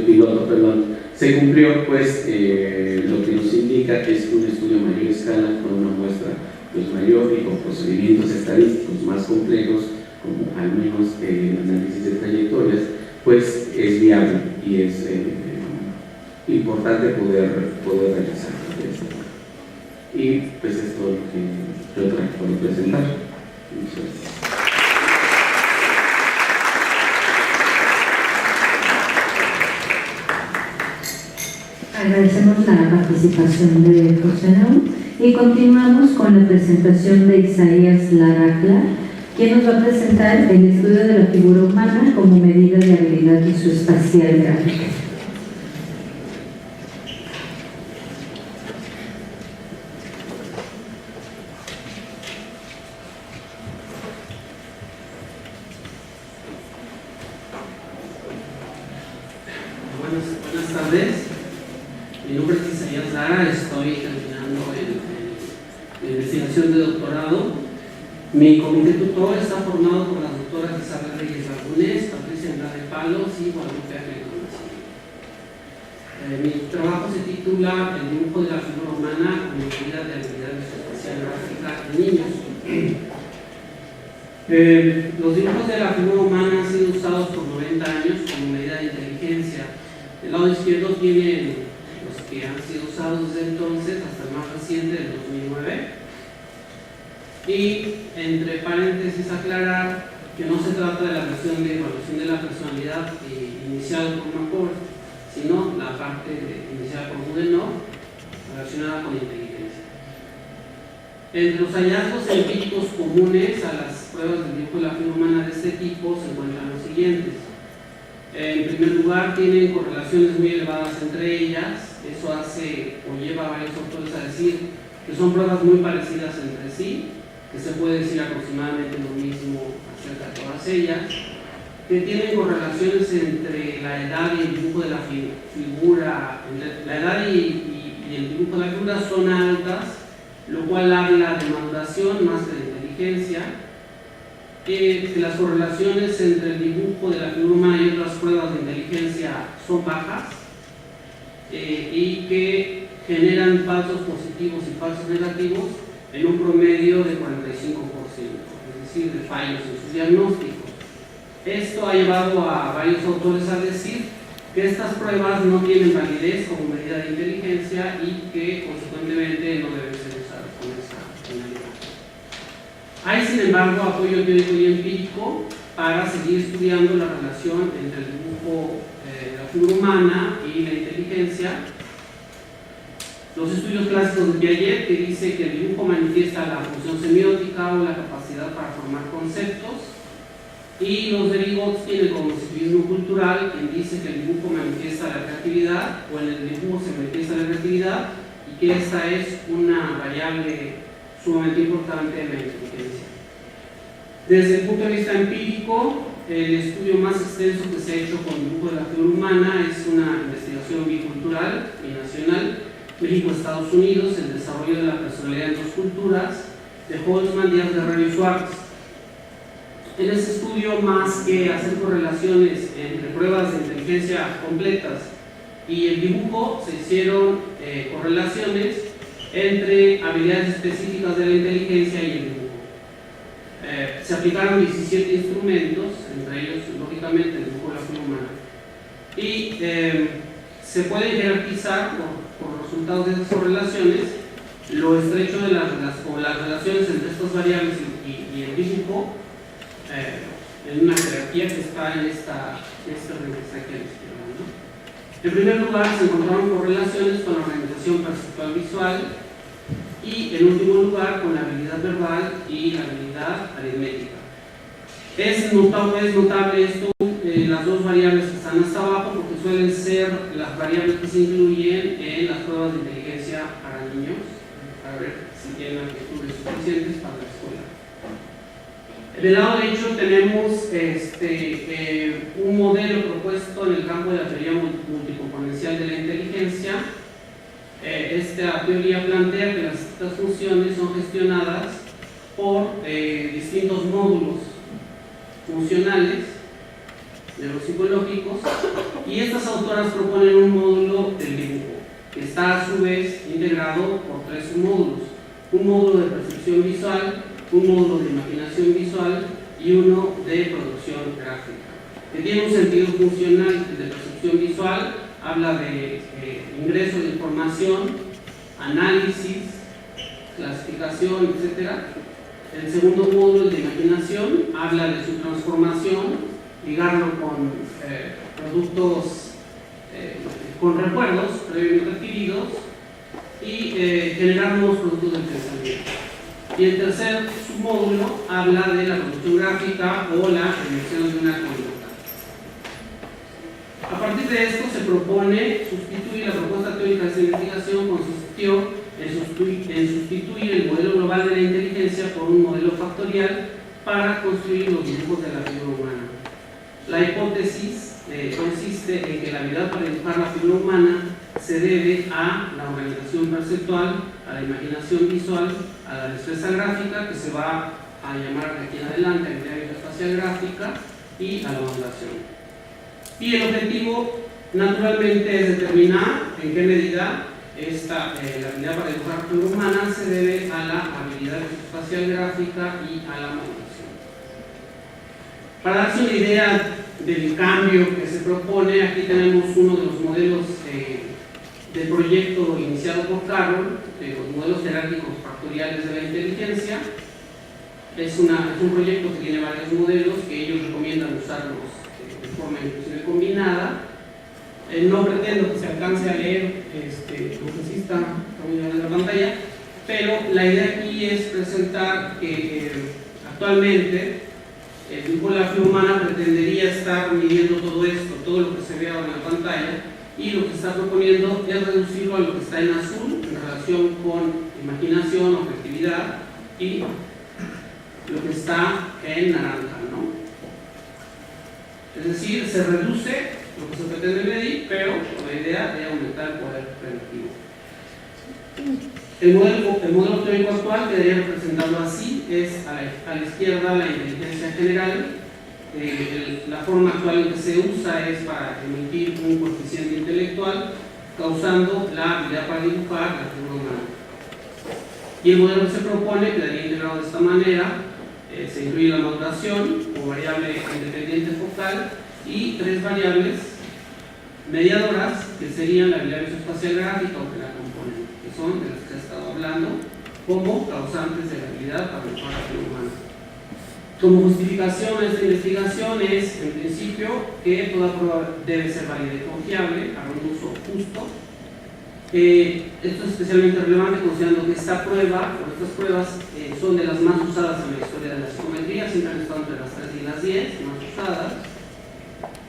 piloto, se cumplió, pues lo que nos indica es que un estudio a mayor escala, con una muestra pues, mayor y con procedimientos estadísticos más complejos, como al menos el análisis de trayectorias, pues es viable y es importante poder realizar. Y pues es todo lo que yo traje para presentar. Muchas gracias.
Agradecemos la participación de José Naum y continuamos con la presentación de Isaías Lara Clark, quien nos va a presentar el estudio de la figura humana como medida de habilidad visoespacial gráfica.
Buenas tardes. Mi nombre es Isaías Lara, estoy terminando en investigación de doctorado. Mi comité tutor está formado por las doctoras Isabel Reyes Lagunes, Patricia Andrade Palos y Guadalupe Ángeles. Mi trabajo se titula El dibujo de la figura humana como medida de habilidad visoespacial gráfica en niños. Los dibujos de la figura humana han sido usados por 90 años como medida de inteligencia. Del lado izquierdo tienen los que han sido usados desde entonces hasta el más reciente del 2009. Y entre paréntesis aclarar que no se trata de la versión de evaluación de la personalidad iniciada por McCord, sino la parte iniciada por Goodenough relacionada con inteligencia. Entre los hallazgos empíricos comunes a las pruebas del dibujo de la figura humana de este tipo se encuentran los siguientes. En primer lugar, tienen correlaciones muy elevadas entre ellas. Eso hace o lleva a varios autores a decir que son pruebas muy parecidas entre sí, que se puede decir aproximadamente lo mismo acerca de todas ellas. que tienen correlaciones entre la edad y el dibujo de la figura, la edad y el dibujo de la figura son altas, lo cual habla de maduración más que de inteligencia, que las correlaciones entre el dibujo de la figura humana y otras pruebas de inteligencia son bajas, y que generan falsos positivos y falsos negativos en un promedio de 45%, es decir, de fallos en sus diagnósticos. Esto ha llevado a varios autores a decir que estas pruebas no tienen validez como medida de inteligencia y que consecuentemente no deben ser usadas con esa finalidad. Hay, sin embargo, apoyo teórico y empírico para seguir estudiando la relación entre el dibujo de la figura humana y la inteligencia. Los estudios clásicos de Piaget, que dice que el dibujo manifiesta la función semiótica o la capacidad para formar conceptos, y los de Vygotsky, el cognitivismo cultural, quien dice que el dibujo manifiesta la creatividad, o en el dibujo se manifiesta la creatividad, y que esta es una variable sumamente importante en la inteligencia. Desde el punto de vista empírico, el estudio más extenso que se ha hecho con el dibujo de la figura humana es una investigación bicultural y nacional, México-Estados Unidos, el desarrollo de la personalidad en dos culturas, de Holtzman, Díaz Guerrero y Schwartz. En ese estudio, más que hacer correlaciones entre pruebas de inteligencia completas y el dibujo, se hicieron correlaciones entre habilidades específicas de la inteligencia y el dibujo. Se aplicaron 17 instrumentos, entre ellos, lógicamente, el dibujo de la figura humana. Y se puede jerarquizar por resultados de esas correlaciones lo estrecho de las relaciones entre estas variables y el dibujo, en una jerarquía que está en esta regla aquí a la izquierda, ¿no? En primer lugar, se encontraron correlaciones con la organización perceptual visual y, en último lugar, con la habilidad verbal y la habilidad aritmética. Es notable esto, las dos variables que están hasta abajo, porque suelen ser las variables que se incluyen en las pruebas de inteligencia para niños, para ver si tienen aptitudes suficientes para la escuela. Del lado derecho tenemos un modelo propuesto en el campo de la teoría multicomponencial de la inteligencia. Esta teoría plantea que estas funciones son gestionadas por distintos módulos funcionales neuropsicológicos, y estas autoras proponen un módulo del dibujo que está a su vez integrado por tres submódulos: un módulo de percepción visual, un módulo de imaginación visual y uno de producción gráfica, que tiene un sentido funcional. El de percepción visual habla de ingreso de información, análisis, clasificación, etc. El segundo módulo, el de imaginación, habla de su transformación, ligarlo con productos, con recuerdos previamente adquiridos y generar nuevos productos del pensamiento. Y el tercer submódulo habla de la producción gráfica o la proyección de una conducta. A partir de esto se propone sustituir la propuesta teórica de esta investigación, consistió en sustituir el modelo global de la inteligencia por un modelo factorial para construir los dibujos de la figura humana. La hipótesis consiste en que la habilidad para dibujar la figura humana se debe a la organización perceptual, a la imaginación visual, a la destreza gráfica, que se va a llamar de aquí en adelante habilidad espacial gráfica, y a la modulación. Y el objetivo, naturalmente, es determinar en qué medida la habilidad para dibujar la figura humana se debe a la habilidad espacial gráfica y a la modulación. Para darse una idea del cambio que se propone, aquí tenemos uno de los modelos del proyecto iniciado por Carroll, de los modelos jerárquicos factoriales de la inteligencia. Es un proyecto que tiene varios modelos que ellos recomiendan usarlos de forma inclusive combinada. No pretendo que se alcance a leer lo que sí está en la pantalla, pero la idea aquí es presentar que actualmente el dibujo de la figura humana pretendería estar midiendo todo esto, todo lo que se ve ahora en la pantalla, y lo que se está proponiendo es reducirlo a lo que está en azul en relación con imaginación, objetividad, y lo que está en naranja, ¿no? Es decir, se reduce lo que se pretende medir, pero con la idea de aumentar el poder predictivo. El modelo teórico actual quedaría representado así: es a la izquierda la inteligencia general. La forma actual en que se usa es para emitir un coeficiente intelectual, causando la habilidad para dibujar la figura humana. Y el modelo que se propone quedaría integrado de esta manera: se incluye la maduración como variable independiente focal y 3 variables mediadoras que serían la habilidad visoespacial gráfica o que la componen, que son de las que he estado hablando como causantes de la habilidad para dibujar la figura humana. Como justificación de esta investigación es, en principio, que toda prueba debe ser válida y confiable para un uso justo. Esto es especialmente relevante considerando que esta prueba, o estas pruebas, son de las más usadas en la historia de la psicometría, siempre han estado entre las 3 y las 10 más usadas,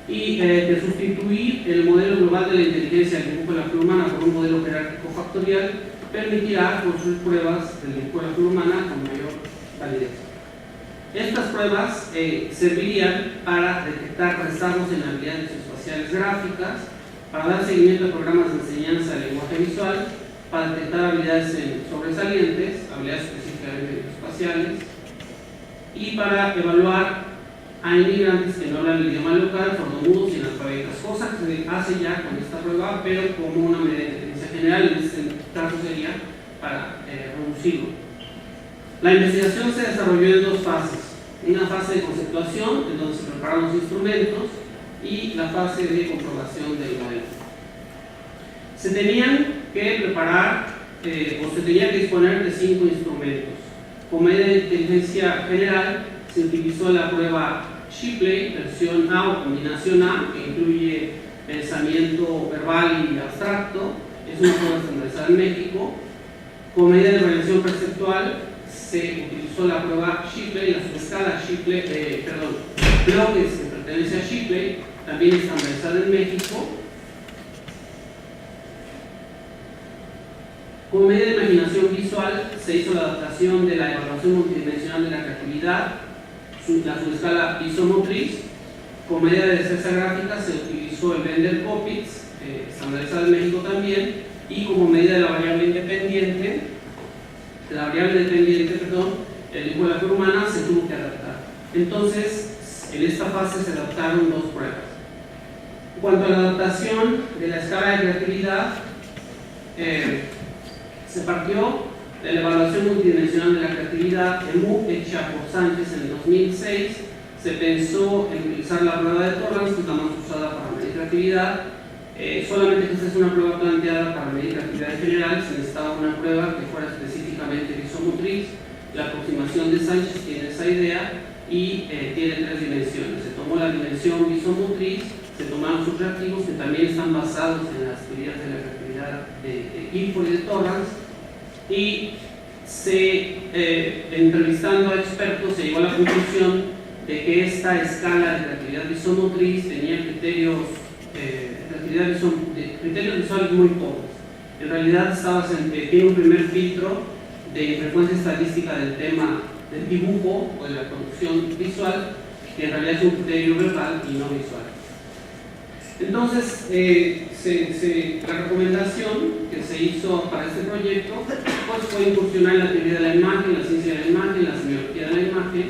y de sustituir el modelo global de la inteligencia del dibujo de la figura humana por un modelo jerárquico factorial permitirá construir pruebas del dibujo de la figura humana con mayor validez. Estas pruebas servirían para detectar rezagos en habilidades espaciales gráficas, para dar seguimiento a programas de enseñanza de lenguaje visual, para detectar habilidades sobresalientes, habilidades específicamente espaciales, y para evaluar a inmigrantes que no hablan el idioma local, sordomudos y analfabetas, cosa que se hace ya con esta prueba, pero como una medida de inteligencia general. En este caso sería para reducirlo. La investigación se desarrolló en 2 fases: una fase de conceptuación, en donde se prepararon los instrumentos, y la fase de comprobación del modelo. Se tenían que preparar o se tenía que disponer de 5 instrumentos. Como medida de inteligencia general se utilizó la prueba Shipley, versión A o combinación A, que incluye pensamiento verbal y abstracto. Es una prueba estandarizada en México. Como medida de evaluación perceptual se utilizó la prueba Shipley, la subescala Shipley, bloques que pertenece a Shipley, también estandarizada en México. Como medida de imaginación visual se hizo la adaptación de la evaluación multidimensional de la creatividad, la subescala visomotriz. Como medida de destreza gráfica se utilizó el Bender-Kopitz, estandarizado en México también, y como medida de la variable independiente, el dibujo de la figura humana se tuvo que adaptar. Entonces, en esta fase se adaptaron 2 pruebas. En cuanto a la adaptación de la escala de creatividad, se partió de la evaluación multidimensional de la creatividad EMU, hecha por Sánchez en el 2006. Se pensó en utilizar la prueba de Torrance, que es la más usada para medir creatividad. Solamente que esta es una prueba planteada para medir creatividad en general. Se necesitaba una prueba que fuera específicamente visomotriz. La aproximación de Sánchez tiene esa idea y tiene 3 dimensiones. Se tomó la dimensión visomotriz, se tomaron sus reactivos que también están basados en las teorías de la creatividad de Ilford y de Torrance, y entrevistando a expertos se llegó a la conclusión de que esta escala de creatividad visomotriz tenía criterios visuales muy pobres. En realidad tiene un primer filtro de frecuencia estadística del tema del dibujo o de la producción visual, que en realidad es un criterio verbal y no visual. Entonces, la recomendación que se hizo para este proyecto pues, fue incursionar en la teoría de la imagen, la ciencia de la imagen, la semiología de la imagen,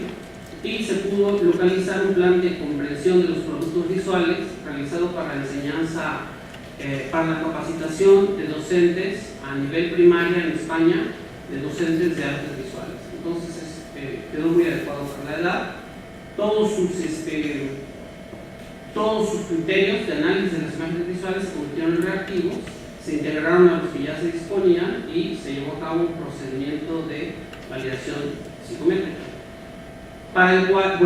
y se pudo localizar un plan de comprensión de los productos visuales realizado para la enseñanza, para la capacitación de docentes a nivel primaria en España, de docentes de artes visuales. Entonces, quedó muy adecuado para la edad. Todos sus criterios de análisis de las imágenes visuales se convirtieron en reactivos, se integraron a los que ya se disponían y se llevó a cabo un procedimiento de validación psicométrica, para el cual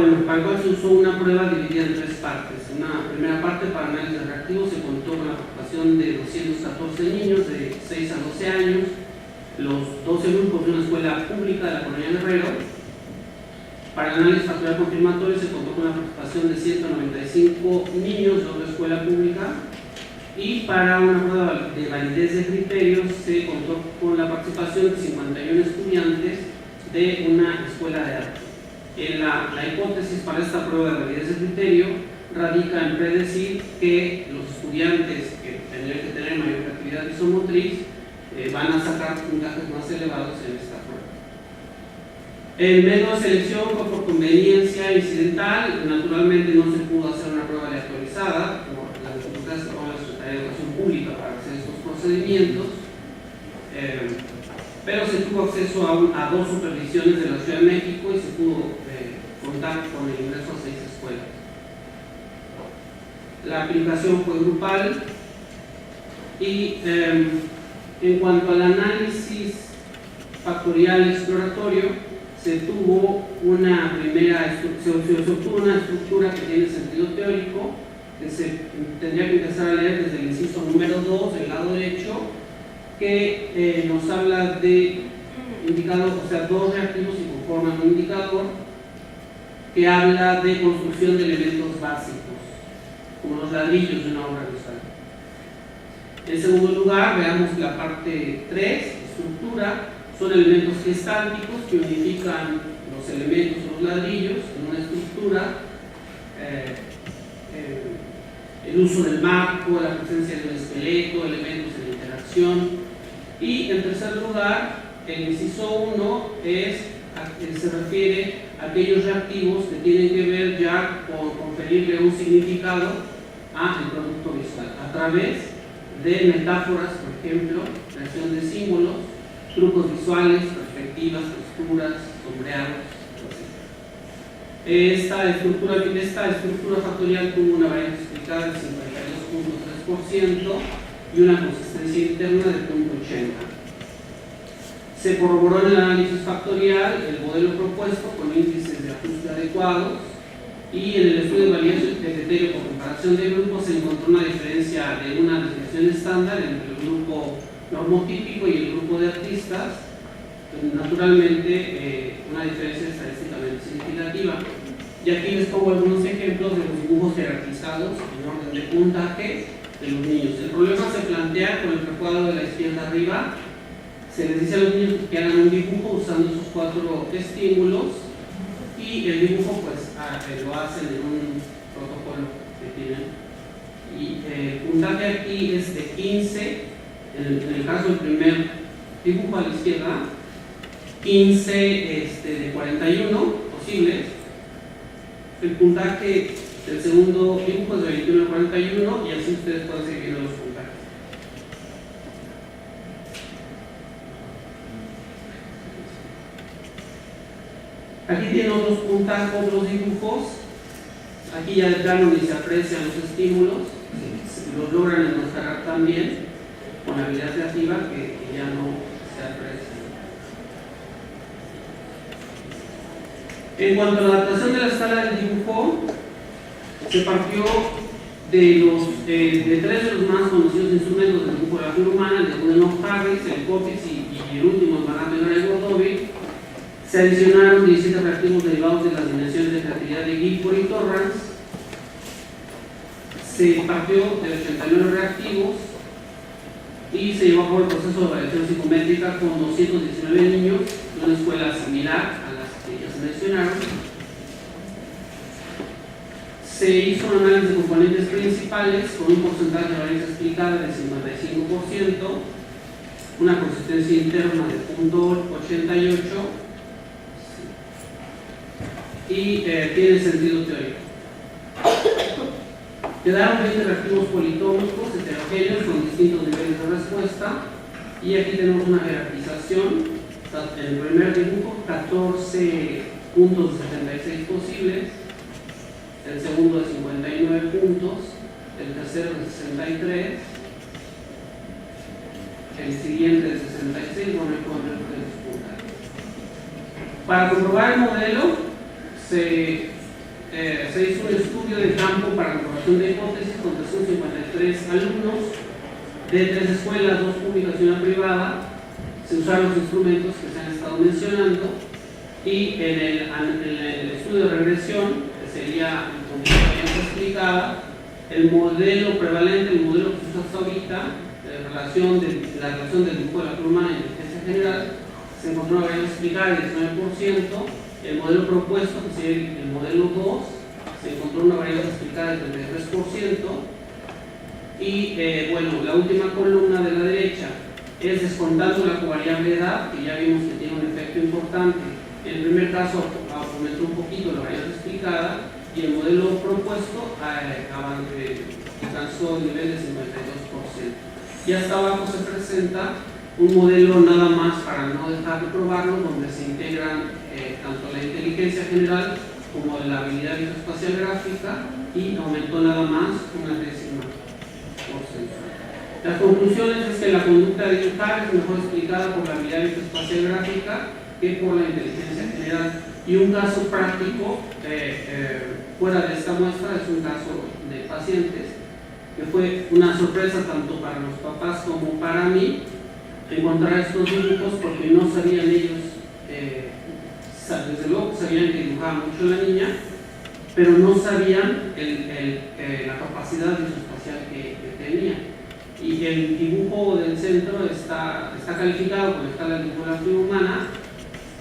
se usó una prueba dividida en 3 partes. Una primera parte para análisis de reactivos se contó con la participación de 214 niños de 6 a 12 años, los 12 grupos de una escuela pública de la Colonia Guerrero. Para el análisis factorial confirmatorio se contó con la participación de 195 niños de otra escuela pública, y para una prueba de validez de criterios se contó con la participación de 51 estudiantes de una escuela de arte. La hipótesis para esta prueba de validez de criterio radica en predecir que los estudiantes que tendrían que tener mayor actividad isomotriz van a sacar puntajes más elevados en esta prueba. El método de selección fue por conveniencia incidental. Naturalmente no se pudo hacer una prueba aleatorizada, como las dificultades que tomó la Secretaría de Educación Pública para hacer estos procedimientos, pero se tuvo acceso a 2 supervisiones de la Ciudad de México y se pudo contar con el ingreso a 6 escuelas. La aplicación fue grupal y en cuanto al análisis factorial exploratorio, se obtuvo una estructura que tiene sentido teórico, que se tendría que empezar a leer desde el inciso número 2 del lado derecho, que nos habla de indicador, o sea, 2 reactivos y conforman un indicador que habla de construcción de elementos básicos, como los ladrillos de una obra visual. En segundo lugar, veamos la parte 3, estructura. Son elementos gestálticos que unifican los elementos o los ladrillos en una estructura, el uso del marco, la presencia de un esqueleto, elementos de interacción. Y en tercer lugar, el inciso 1 se refiere a aquellos reactivos que tienen que ver ya con conferirle un significado al producto visual a través de metáforas, por ejemplo, creación de símbolos, trucos visuales, perspectivas, texturas, sombreados, etc. Esta estructura factorial tuvo una varianza explicada del 52.3% y una consistencia interna del 0.80. Se corroboró en el análisis factorial el modelo propuesto con índices de ajuste adecuados, y en el estudio de validación de criterio por comparación de grupos se encontró una diferencia de una desviación estándar entre el grupo normotípico y el grupo de artistas, naturalmente una diferencia estadísticamente significativa. Y aquí les pongo algunos ejemplos de los dibujos jerarquizados en orden de puntaje de los niños. El problema se plantea con el recuadro de la izquierda arriba. Se les dice a los niños que hagan un dibujo usando esos 4 estímulos, y el dibujo pues lo hacen en un protocolo que tienen. Y el puntaje aquí es de 15. En el caso del primer dibujo a la izquierda, 15 de 41 posibles. El puntaje del segundo dibujo es de 21 a 41, y así ustedes pueden seguir viendo los puntajes. Aquí tienen otros puntajes, otros dibujos. Aquí ya de plano ni se aprecian los estímulos, los logran enmascarar también con habilidad creativa que ya no se aprecia. En cuanto a la adaptación de la escala del dibujo, se partió de 3 de los más conocidos instrumentos del dibujo de la figura humana: el de Goodenough Harris, el Coppice y el último, el Banato y Gordovic. Se adicionaron 17 reactivos derivados de las dimensiones de creatividad de Guilford y Torrance. Se partió de 89 reactivos y se llevó a cabo el proceso de variación psicométrica con 219 niños de una escuela similar a las que ya se mencionaron. Se hizo un análisis de componentes principales con un porcentaje de varianza explicada del 55%, una consistencia interna de 0.88 y tiene sentido teórico. Quedaron 20 reactivos politómicos heterogéneos con distintos niveles de respuesta, y aquí tenemos una jerarquización. En el primer dibujo, 14 puntos de 76 posibles, el segundo de 59 puntos, el tercero de 63, el siguiente de 66, bueno, hay que ver los puntajes. Para comprobar el modelo, se hizo un estudio de campo para comprobación de hipótesis con 353 alumnos de 3 escuelas, 2 públicas y una privada. Se usaron los instrumentos que se han estado mencionando, y en el estudio de regresión, que sería con varianza explicada, el modelo prevalente, el modelo que se usa hasta ahorita, la relación del dibujo de la figura humana y la inteligencia general, se encontró una varianza explicada del 19%. El modelo propuesto, que sería el modelo 2, se encontró una variabilidad explicada del 33%. Y bueno, la última columna de la derecha es descontando la covariable edad, que ya vimos que tiene un efecto importante. En el primer caso aumentó un poquito la variabilidad explicada y el modelo propuesto alcanzó el nivel de 52%. Y hasta abajo se presenta un modelo nada más para no dejar de probarlo, donde se integran tanto la inteligencia general como la habilidad visoespacial gráfica y aumentó nada más una décima porcentaje. Las conclusiones es que la conducta de dibujar es mejor explicada por la habilidad visoespacial gráfica que por la inteligencia general. Y un caso práctico fuera de esta muestra es un caso de pacientes que fue una sorpresa tanto para los papás como para mí encontrar estos dibujos, porque no sabían ellos, desde luego sabían que dibujaba mucho la niña, pero no sabían la capacidad visoespacial que tenía. Y el dibujo del centro está calificado con escala de tipografía humana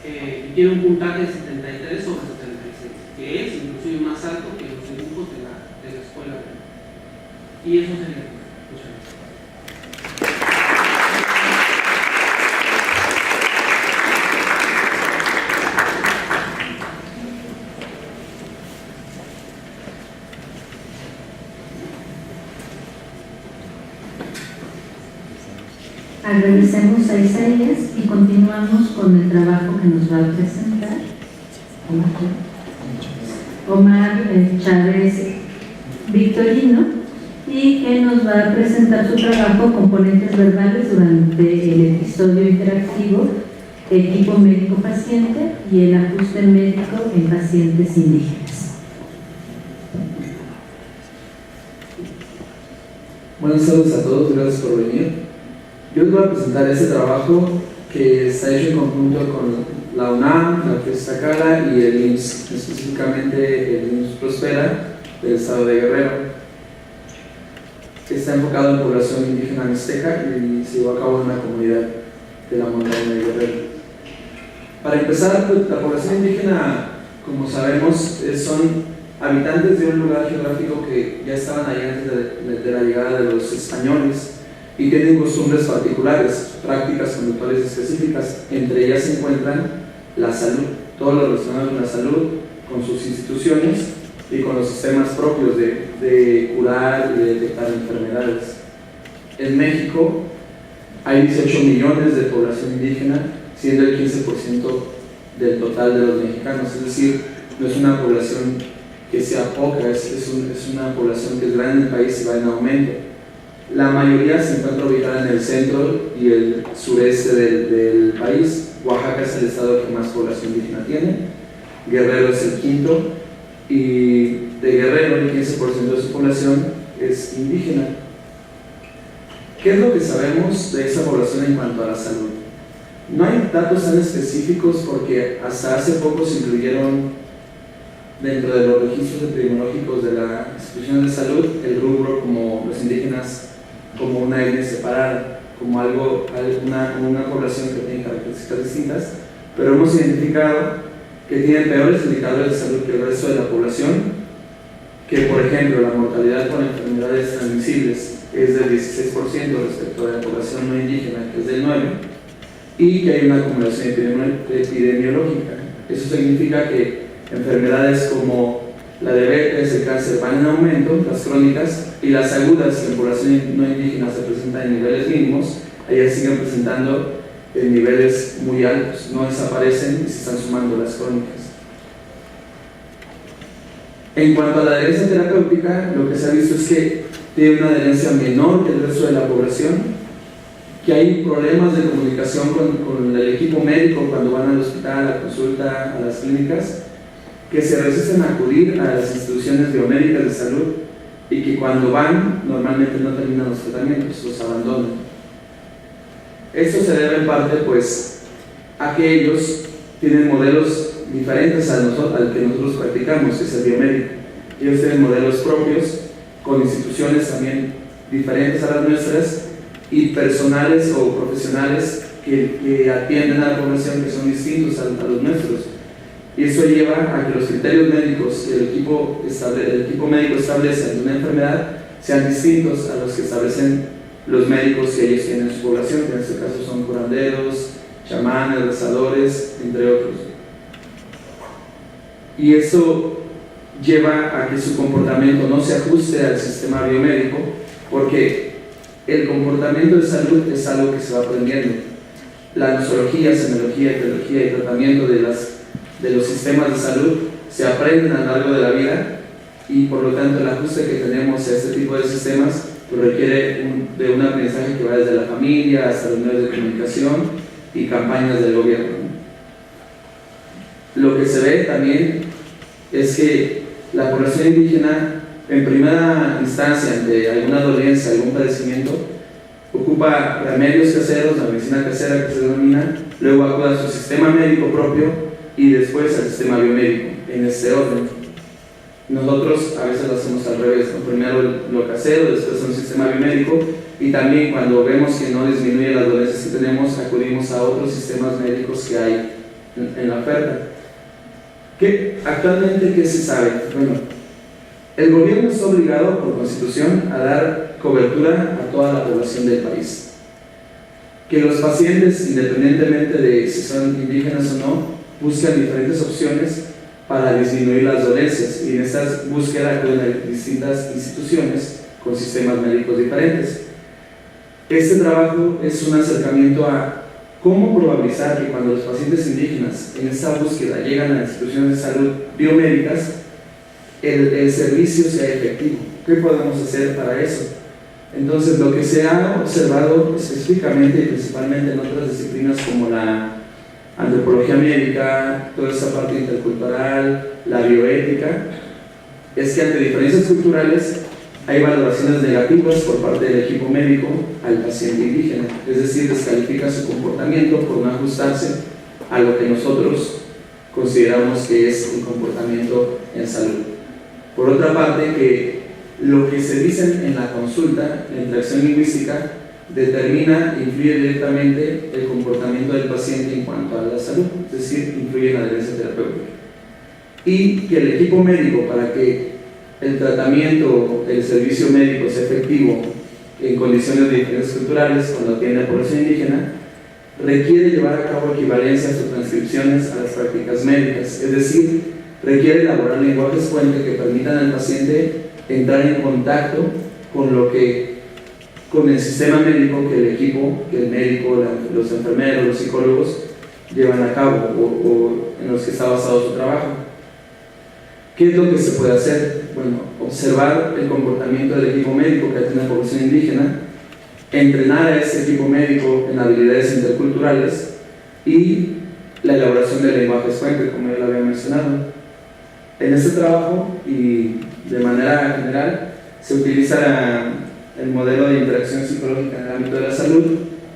y tiene un puntaje de 73 sobre 76, que es inclusive más alto que los dibujos de la escuela. Y eso sería. Muchas gracias.
Agradecemos a Isaías y continuamos con el trabajo que nos va a presentar Omar Chávez Victorino, y que nos va a presentar su trabajo Componentes verbales durante el episodio interactivo Equipo médico-paciente y el ajuste médico en pacientes indígenas.
Buenas tardes a todos, gracias por venir. Yo les voy a presentar este trabajo que está hecho en conjunto con la UNAM, la FES Takara y el IMSS, específicamente el IMSS Prospera del estado de Guerrero. Está enfocado en población indígena mixteca y se llevó a cabo en una comunidad de la montaña de Guerrero. Para empezar, la población indígena, como sabemos, son habitantes de un lugar geográfico que ya estaban ahí antes de la llegada de los españoles, y tienen costumbres particulares, prácticas conductuales específicas. Entre ellas se encuentran la salud, todo lo relacionado con la salud, con sus instituciones y con los sistemas propios de curar y de detectar enfermedades. En México hay 18 millones de población indígena, siendo el 15% del total de los mexicanos, es decir, no es una población que sea poca, es una población que es grande en el país y va en aumento. La mayoría se encuentra ubicada en el centro y el sureste del país. Oaxaca es el estado que más población indígena tiene, Guerrero es el quinto, y de Guerrero el 15% de su población es indígena. ¿Qué es lo que sabemos de esa población en cuanto a la salud? No hay datos tan específicos porque hasta hace poco se incluyeron dentro de los registros epidemiológicos de las instituciones de salud el rubro como los indígenas como una etnia separada, como una población que tiene características distintas, pero hemos identificado que tienen peores indicadores de salud que el resto de la población, que por ejemplo la mortalidad por enfermedades transmisibles es del 16% respecto a la población no indígena, que es del 9%, y que hay una acumulación epidemiológica. Eso significa que enfermedades como la diabetes, el cáncer van en aumento, las crónicas, y las agudas, que en población no indígena se presentan en niveles mínimos, ellas siguen presentando en niveles muy altos, no desaparecen y se están sumando las crónicas. En cuanto a la adherencia terapéutica, lo que se ha visto es que tiene una adherencia menor que el resto de la población, que hay problemas de comunicación con el equipo médico cuando van al hospital, a la consulta, a las clínicas, que se resisten a acudir a las instituciones biomédicas de salud y que cuando van normalmente no terminan los tratamientos, los abandonan. Esto se debe en parte pues a que ellos tienen modelos diferentes al que nosotros practicamos, que es el biomédico. Ellos tienen modelos propios con instituciones también diferentes a las nuestras y personales o profesionales que atienden a la población que son distintos a los nuestros. y eso lleva a que los criterios médicos que el equipo médico establece ante una enfermedad sean distintos a los que establecen los médicos que ellos tienen en su población, que en este caso son curanderos, chamanes, rezadores, entre otros. Y eso lleva a que su comportamiento no se ajuste al sistema biomédico, porque el comportamiento de salud es algo que se va aprendiendo. La nosología, semiología, etiología y tratamiento de los sistemas de salud se aprenden a lo largo de la vida, y por lo tanto el ajuste que tenemos a este tipo de sistemas pues requiere de un aprendizaje que va desde la familia hasta los medios de comunicación y campañas del gobierno. Lo que se ve también es que la población indígena, en primera instancia, ante alguna dolencia, algún padecimiento, ocupa remedios caseros, la medicina casera que se denomina, luego acude a su sistema médico propio y después al sistema biomédico, en este orden. Nosotros a veces lo hacemos al revés, ¿no? Primero lo casero, después un sistema biomédico, y también cuando vemos que no disminuye las dolencias que tenemos, acudimos a otros sistemas médicos que hay en la oferta. Actualmente, ¿qué se sabe? Bueno, el gobierno está obligado por constitución a dar cobertura a toda la población del país. Que los pacientes, independientemente de si son indígenas o no, buscan diferentes opciones para disminuir las dolencias, y en estas búsquedas acuden a distintas instituciones con sistemas médicos diferentes. Este trabajo es un acercamiento a cómo probabilizar que cuando los pacientes indígenas en esta búsqueda llegan a instituciones de salud biomédicas, el servicio sea efectivo. ¿Qué podemos hacer para eso? Entonces, lo que se ha observado específicamente y principalmente en otras disciplinas como la antropología médica, toda esa parte intercultural, la bioética, es que ante diferencias culturales hay valoraciones negativas por parte del equipo médico al paciente indígena, es decir, descalifica su comportamiento por no ajustarse a lo que nosotros consideramos que es un comportamiento en salud. Por otra parte, que lo que se dice en la consulta, la interacción lingüística, determina, influye directamente el comportamiento del paciente en cuanto a la salud, es decir, influye en la adherencia terapéutica. Y que el equipo médico, para que el tratamiento, el servicio médico sea efectivo en condiciones de diferencias culturales cuando atiende a población indígena, requiere llevar a cabo equivalencias o transcripciones a las prácticas médicas, es decir, requiere elaborar lenguajes puente que permitan al paciente entrar en contacto con el sistema médico que el equipo, que el médico, los enfermeros, los psicólogos llevan a cabo o en los que está basado su trabajo. ¿Qué es lo que se puede hacer? Bueno, observar el comportamiento del equipo médico que atiende a la población indígena, entrenar a ese equipo médico en habilidades interculturales y la elaboración de lenguajes fuentes, como ya lo había mencionado. En este trabajo y de manera general se utiliza el modelo de interacción psicológica en el ámbito de la salud,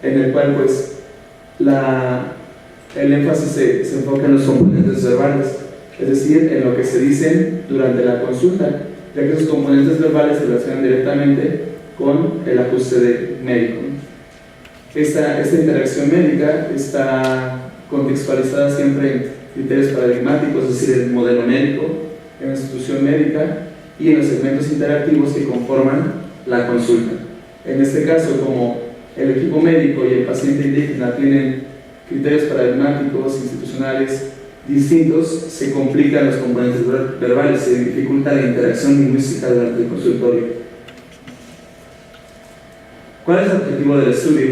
en el cual pues el énfasis se enfoca en los componentes verbales, es decir, en lo que se dicen durante la consulta, ya que esos componentes verbales se relacionan directamente con el ajuste médico. Esta interacción médica está contextualizada siempre en criterios paradigmáticos, es decir, el modelo médico, en la institución médica y en los segmentos interactivos que conforman la consulta. En este caso, como el equipo médico y el paciente indígena tienen criterios paradigmáticos institucionales distintos, se complican los componentes verbales, se dificulta la interacción lingüística durante el consultorio. ¿Cuál es el objetivo del estudio?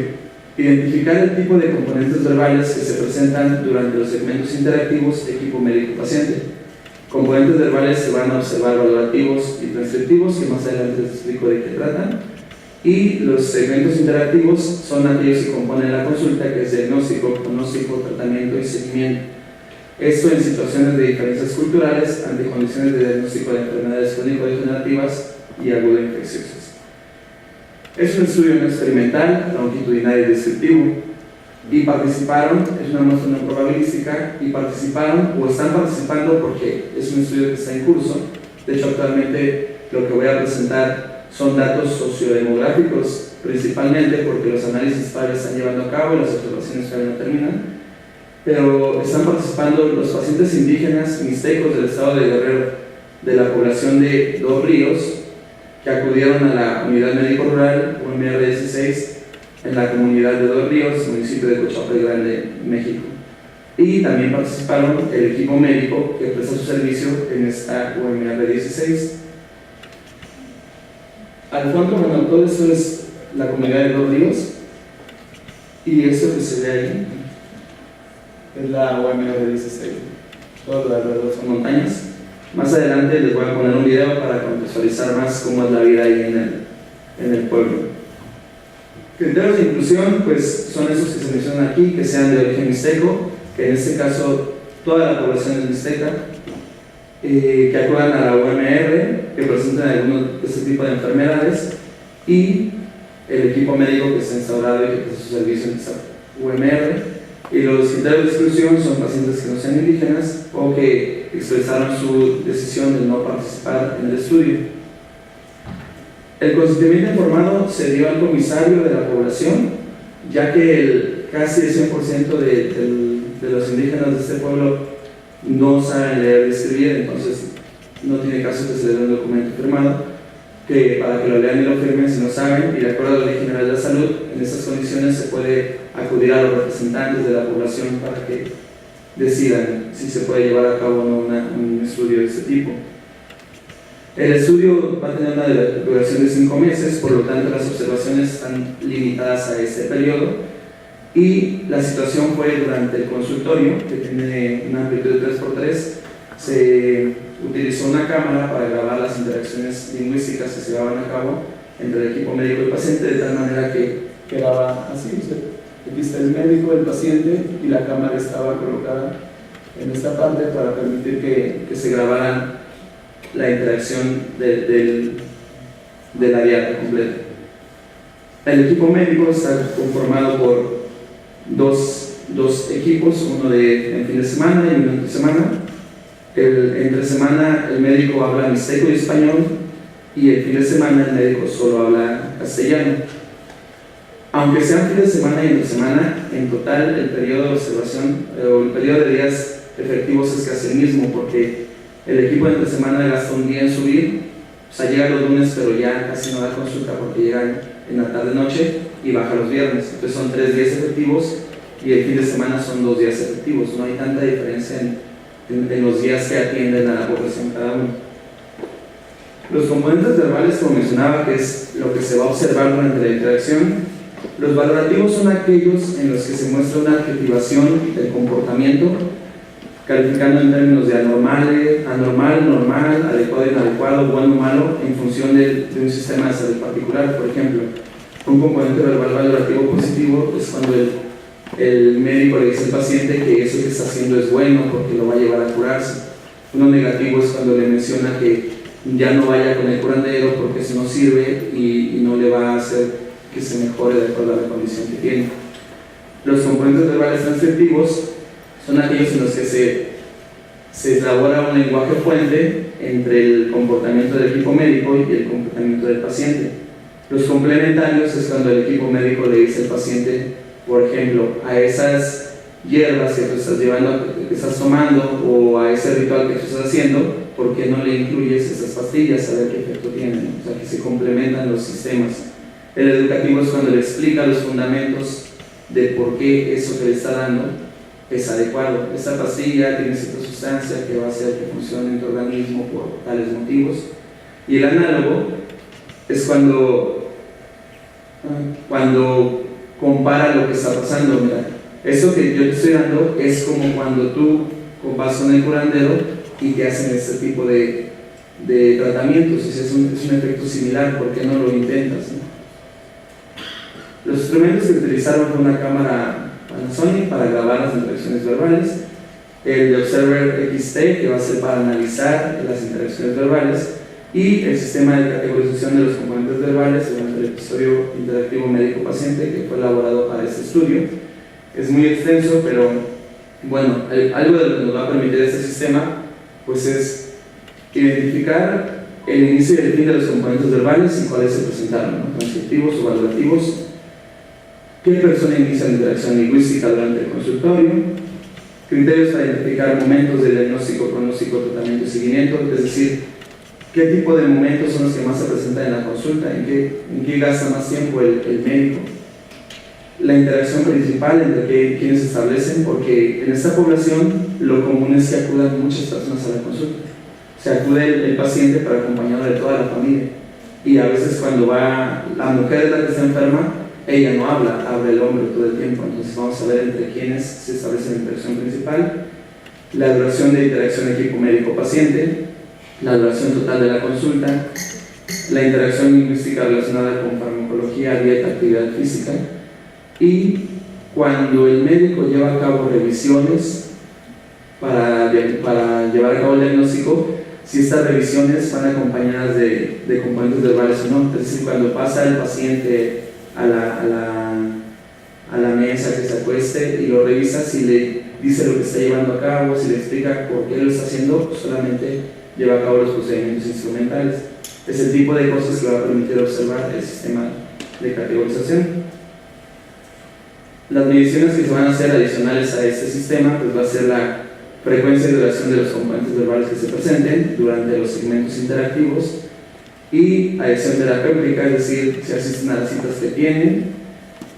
Identificar el tipo de componentes verbales que se presentan durante los segmentos interactivos equipo médico-paciente. Componentes verbales se van a observar valorativos y transcriptivos, que más adelante les explico de qué tratan. Y los segmentos interactivos son aquellos que componen la consulta, que es diagnóstico, pronóstico, tratamiento y seguimiento. Esto en situaciones de diferencias culturales ante condiciones de diagnóstico de enfermedades crónico-degenerativas y agudo-infecciosas. Es un estudio no experimental, longitudinal y descriptivo, y participaron, es una muestra no probabilística, y participaron o están participando porque es un estudio que está en curso. De hecho, actualmente lo que voy a presentar son datos sociodemográficos, principalmente porque los análisis todavía están llevando a cabo y las observaciones todavía no terminan. pero están participando los pacientes indígenas mixtecos del estado de Guerrero, de la población de Dos Ríos, que acudieron a la unidad médico rural UMR 16 en la comunidad de Dos Ríos, municipio de Cochape Grande, México. Y también participaron el equipo médico que presta su servicio en esta UMR 16. Al fondo, bueno, todo esto es la comunidad de Dos Ríos, y eso que se ve ahí es la UMR 16. Todo alrededor son montañas. Más adelante les voy a poner un video para contextualizar más cómo es la vida ahí en el pueblo. Criterios de inclusión, pues son esos que se mencionan aquí, que sean de origen mixteco, que en este caso toda la población es mixteca, que acudan a la UMR, que presenten algunos de este tipo de enfermedades, y el equipo médico que está instaurado y que presta su servicio en esta UMR. Y los criterios de exclusión son pacientes que no sean indígenas o que expresaron su decisión de no participar en el estudio. El consentimiento informado se dio al comisario de la población, ya que casi el 100% de los indígenas de este pueblo no saben leer y escribir, entonces no tiene caso que se le dé un documento firmado para que lo lean y lo firmen si no saben, y de acuerdo a la Ley General de la Salud, en estas condiciones se puede acudir a los representantes de la población para que decidan si se puede llevar a cabo o no un estudio de este tipo. El estudio va a tener una duración de 5 meses, por lo tanto las observaciones están limitadas a este periodo, y la situación fue durante el consultorio, que tiene una amplitud de 3x3, se utilizó una cámara para grabar las interacciones lingüísticas que se llevaban a cabo entre el equipo médico y el paciente, de tal manera que quedaba así. Aquí está el médico, el paciente, y la cámara estaba colocada en esta parte para permitir que se grabaran la interacción de la dieta completa. El equipo médico está conformado por dos equipos, uno en fin de semana y uno entre semana. Entre semana el médico habla mixteco y español, y el fin de semana el médico solo habla castellano. Aunque sean fin de semana y entre semana, en total el periodo de observación o el periodo de días efectivos es casi el mismo, porque el equipo de entre semana gasta un día en subir, o sea, llega los lunes, pero ya casi no da consulta porque llegan en la tarde-noche y baja los viernes. Entonces son 3 días efectivos y el fin de semana son 2 días efectivos. No hay tanta diferencia en los días que atienden a la población cada uno. Los componentes verbales, como mencionaba, que es lo que se va a observar durante la interacción. Los valorativos son aquellos en los que se muestra una adjetivación del comportamiento, calificando en términos de anormal, normal, adecuado, inadecuado, bueno, malo, en función de un sistema de salud particular. Por ejemplo, un componente verbal valorativo positivo es cuando el médico le dice al paciente que eso que está haciendo es bueno porque lo va a llevar a curarse. Uno negativo es cuando le menciona que ya no vaya con el curandero porque eso no sirve y no le va a hacer que se mejore de acuerdo a la condición que tiene. Los componentes verbales transcriptivos son aquellos en los que se elabora un lenguaje fuente entre el comportamiento del equipo médico y el comportamiento del paciente. Los complementarios es cuando el equipo médico le dice al paciente, por ejemplo, a esas hierbas que tú estás llevando, que estás tomando, o a ese ritual que tú estás haciendo, ¿por qué no le incluyes esas pastillas a ver qué efecto tienen? O sea, que se complementan los sistemas. El educativo es cuando le explica los fundamentos de por qué eso que le está dando es adecuado. Esta pastilla tiene cierta sustancia que va a hacer que funcione en tu organismo por tales motivos. Y el análogo es cuando compara lo que está pasando. Mira, eso que yo te estoy dando es como cuando tú vas con el curandero y te hacen este tipo de tratamientos. Es un efecto similar, ¿por qué no lo intentas? ¿No? Los instrumentos que utilizaron fue una cámara Panasonic para grabar las interacciones verbales, el de Observer XT, que va a ser para analizar las interacciones verbales, y el sistema de categorización de los componentes verbales durante el episodio interactivo médico-paciente que fue elaborado para este estudio. Es muy extenso, pero bueno, algo de lo que nos va a permitir este sistema pues es identificar el inicio y el fin de los componentes verbales y cuáles se presentaron, ¿no? Transcriptivos o valorativos, qué persona inicia la interacción lingüística durante el consultorio, Criterios para identificar momentos de diagnóstico, pronóstico, tratamiento y seguimiento, es decir, qué tipo de momentos son los que más se presentan en la consulta, en qué gasta más tiempo el médico. La interacción principal entre quienes se establecen, porque en esta población lo común es que acudan muchas personas a la consulta. Se acude el paciente para acompañarlo de toda la familia. Y a veces cuando va la mujer es la que está enferma, ella no habla, habla el hombre todo el tiempo. Entonces vamos a ver entre quiénes se establece la interacción principal, la duración de interacción equipo médico-paciente, la duración total de la consulta, la interacción lingüística relacionada con farmacología, dieta, actividad física, y cuando el médico lleva a cabo revisiones para llevar a cabo el diagnóstico, si estas revisiones van acompañadas de componentes verbales o no. Es decir, cuando pasa el paciente a la mesa que se acueste y lo revisa, si le dice lo que está llevando a cabo, si le explica por qué lo está haciendo, solamente lleva a cabo los procedimientos instrumentales. Es el tipo de cosas que va a permitir observar el sistema de categorización. Las mediciones que se van a hacer adicionales a este sistema, pues va a ser la frecuencia y duración de los componentes verbales que se presenten durante los segmentos interactivos y adhesión terapéutica, es decir, si asisten a las citas que tienen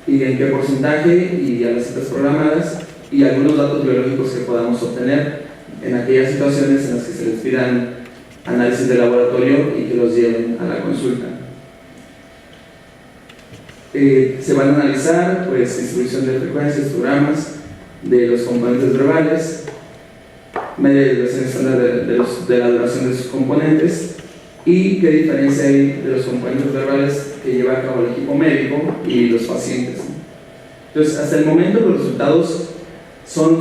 y en qué porcentaje, y a las citas programadas, y algunos datos biológicos que podamos obtener en aquellas situaciones en las que se les pidan análisis de laboratorio y que los lleven a la consulta. Se van a analizar pues distribución de frecuencias, programas de los componentes verbales, media duración estándar de la duración de sus componentes y qué diferencia hay de los componentes verbales que lleva a cabo el equipo médico y los pacientes. Entonces, hasta el momento los resultados son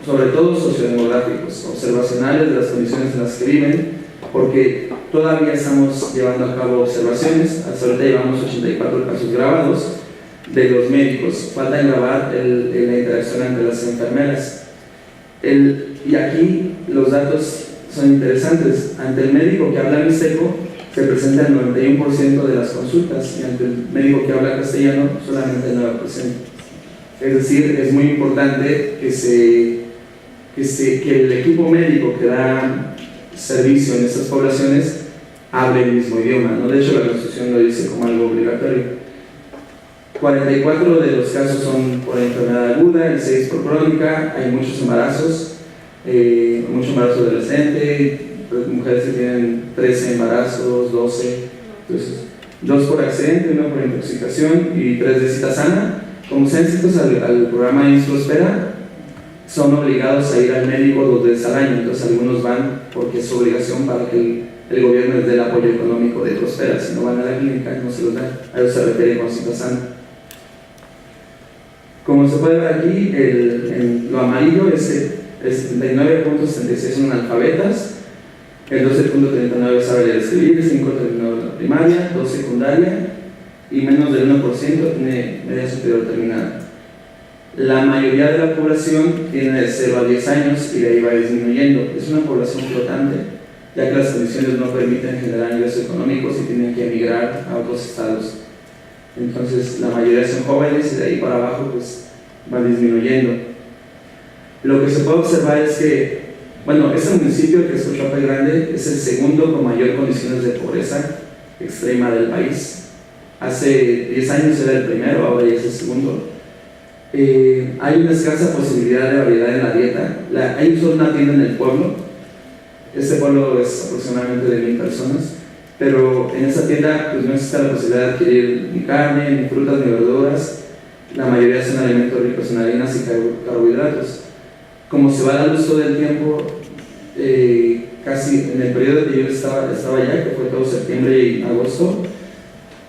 sobre todo sociodemográficos, observacionales de las condiciones en las que viven, porque todavía estamos llevando a cabo observaciones. Hasta ahorita llevamos 84 casos grabados de los médicos, falta grabar la interacción entre las enfermeras. Y aquí los datos son interesantes. Ante el médico que habla mixteco se presenta el 91% de las consultas, y ante el médico que habla castellano solamente el 9%. Es decir, es muy importante que el equipo médico que da servicio en estas poblaciones hable el mismo idioma, ¿no? De hecho, la Constitución lo dice como algo obligatorio. 44 de los casos son por enfermedad aguda, el 6 por crónica. Hay muchos embarazos, mucho embarazo adolescente, mujeres que tienen 13 embarazos, 12, entonces 2 por accidente, 1 por intoxicación y 3 de cita sana. Como sean inscritos al programa InsProspera, son obligados a ir al médico 2 veces al año. Entonces algunos van porque es su obligación para que el gobierno les dé el apoyo económico de Prospera. Si no van a la clínica, no se los dan. A eso se refiere con cita sana. Como se puede ver aquí, en lo amarillo es el 79.76 son analfabetas, el 12.39 sabe leer y escribir, 5.39 la primaria, 2 secundaria y menos del 1% tiene media superior terminada. La mayoría de la población tiene de 0 a 10 años y de ahí va disminuyendo. Es una población flotante, ya que las condiciones no permiten generar ingresos económicos y tienen que emigrar a otros estados. Entonces la mayoría son jóvenes y de ahí para abajo pues va disminuyendo. Lo que se puede observar es que, bueno, este municipio que es Cochuapa Grande es el segundo con mayor condiciones de pobreza extrema del país. Hace 10 años era el primero, ahora ya es el segundo. Hay una escasa posibilidad de variedad en la dieta. Hay solo una tienda en el pueblo. Este pueblo es aproximadamente de 1000 personas, pero en esta tienda pues no existe la posibilidad de adquirir ni carne, ni frutas, ni verduras. La mayoría son alimentos ricos en harinas y carbohidratos. Como se va la luz todo el tiempo, casi en el periodo que yo estaba allá, que fue todo septiembre y agosto,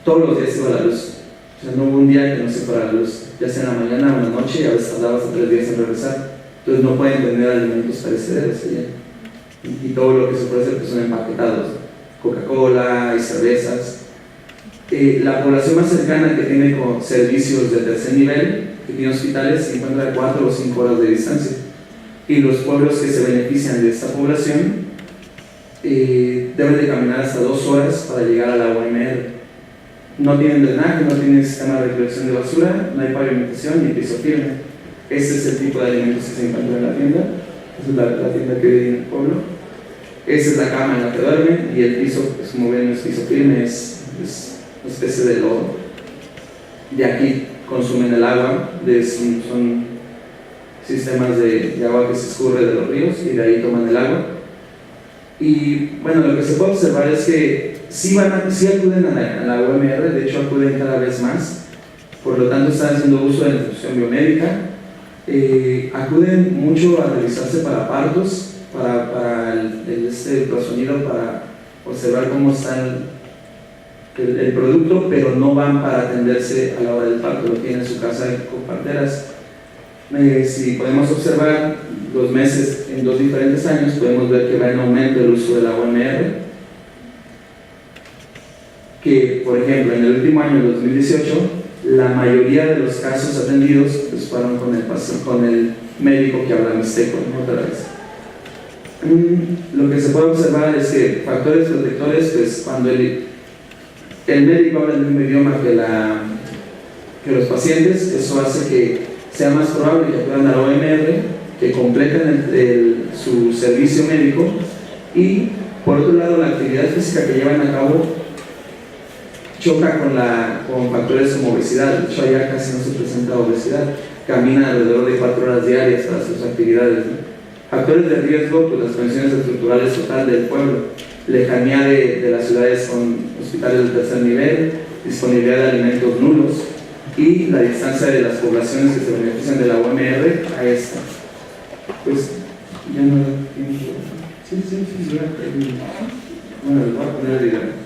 todos los días se iba la luz. O sea, no hubo un día que no se fuera la luz, ya sea en la mañana o en la noche, y a veces tardaba hasta 3 días en regresar. Entonces no pueden tener alimentos perecederos allá. Y todo lo que se ofrece pues son empaquetados, Coca-Cola y cervezas. La población más cercana que tiene servicios de tercer nivel, que tiene hospitales, se encuentra a 4 o 5 horas de distancia. Y los pueblos que se benefician de esta población deben de caminar hasta 2 horas para llegar a la UMR. No tienen drenaje, no tienen sistema de recolección de basura, no hay pavimentación ni piso firme. Este es el tipo de alimentos que se encuentra en la tienda. Esa es la tienda que vive en el pueblo. Esa es la cama en la que duermen y el piso, pues, como ven, no es piso firme, es una especie de lodo. De aquí consumen el agua, son sistemas de agua que se escurre de los ríos y de ahí toman el agua. Y bueno, lo que se puede observar es que sí acuden a la UMR, de hecho acuden cada vez más, por lo tanto están haciendo uso de la institución biomédica, acuden mucho a revisarse para partos, para el ultrasonido, para observar cómo está el producto, pero no van para atenderse a la hora del parto, lo tienen en su casa con parteras. Si podemos observar los meses en 2 diferentes años, podemos ver que va en aumento el uso de la UMR, que por ejemplo en el último año, 2018, la mayoría de los casos atendidos pues, fueron con el médico que habla mixteco, ¿no? Otra vez. Lo que se puede observar es que factores protectores, pues cuando el médico habla el mismo idioma que los pacientes, eso hace que sea más probable que acudan a la OMR, que completen su servicio médico, y por otro lado la actividad física que llevan a cabo choca con factores como obesidad. De hecho allá casi no se presenta obesidad, camina alrededor de 4 horas diarias para sus actividades, ¿no? Factores de riesgo, pues las condiciones estructurales total del pueblo, lejanía de las ciudades con hospitales de tercer nivel, disponibilidad de alimentos nulos y la distancia de las poblaciones que se benefician de la UMR a esta. Pues ya no tiempo. Sí, bueno, les voy a poner el video.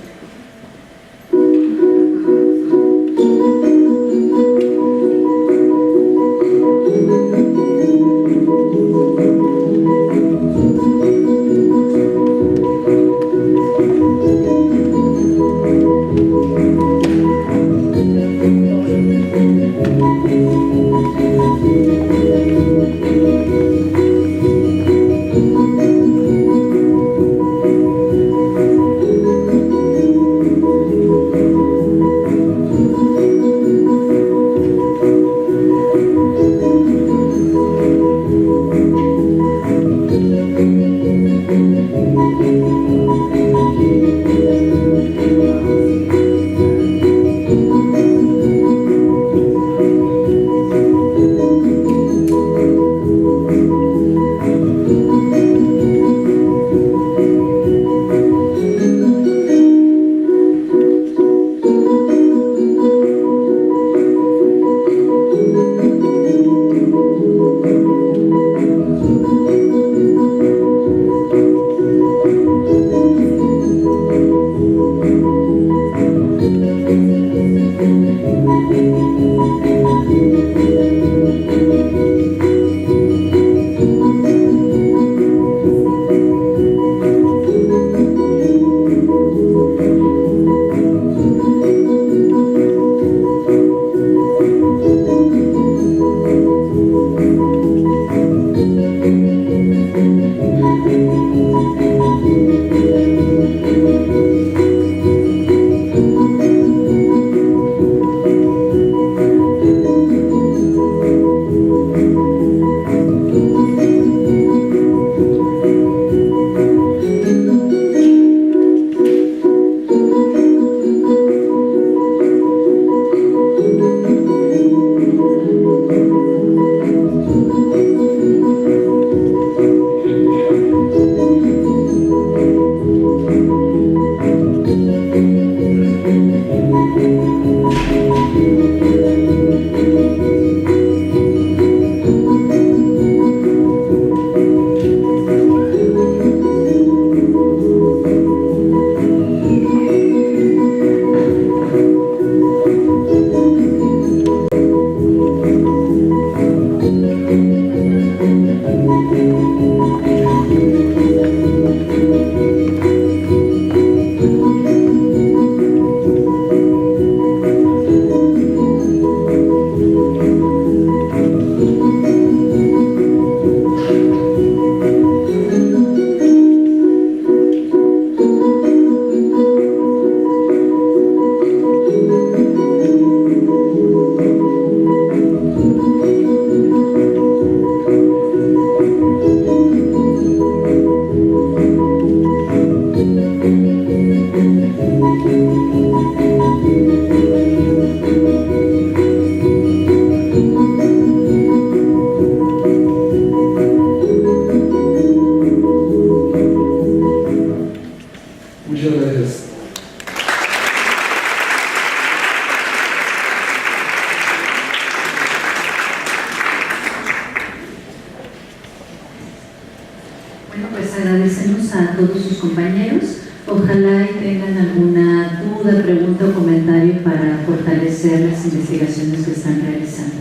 agradecemos a todos sus compañeros. Ojalá y tengan alguna duda, pregunta o comentario para fortalecer las investigaciones que están realizando.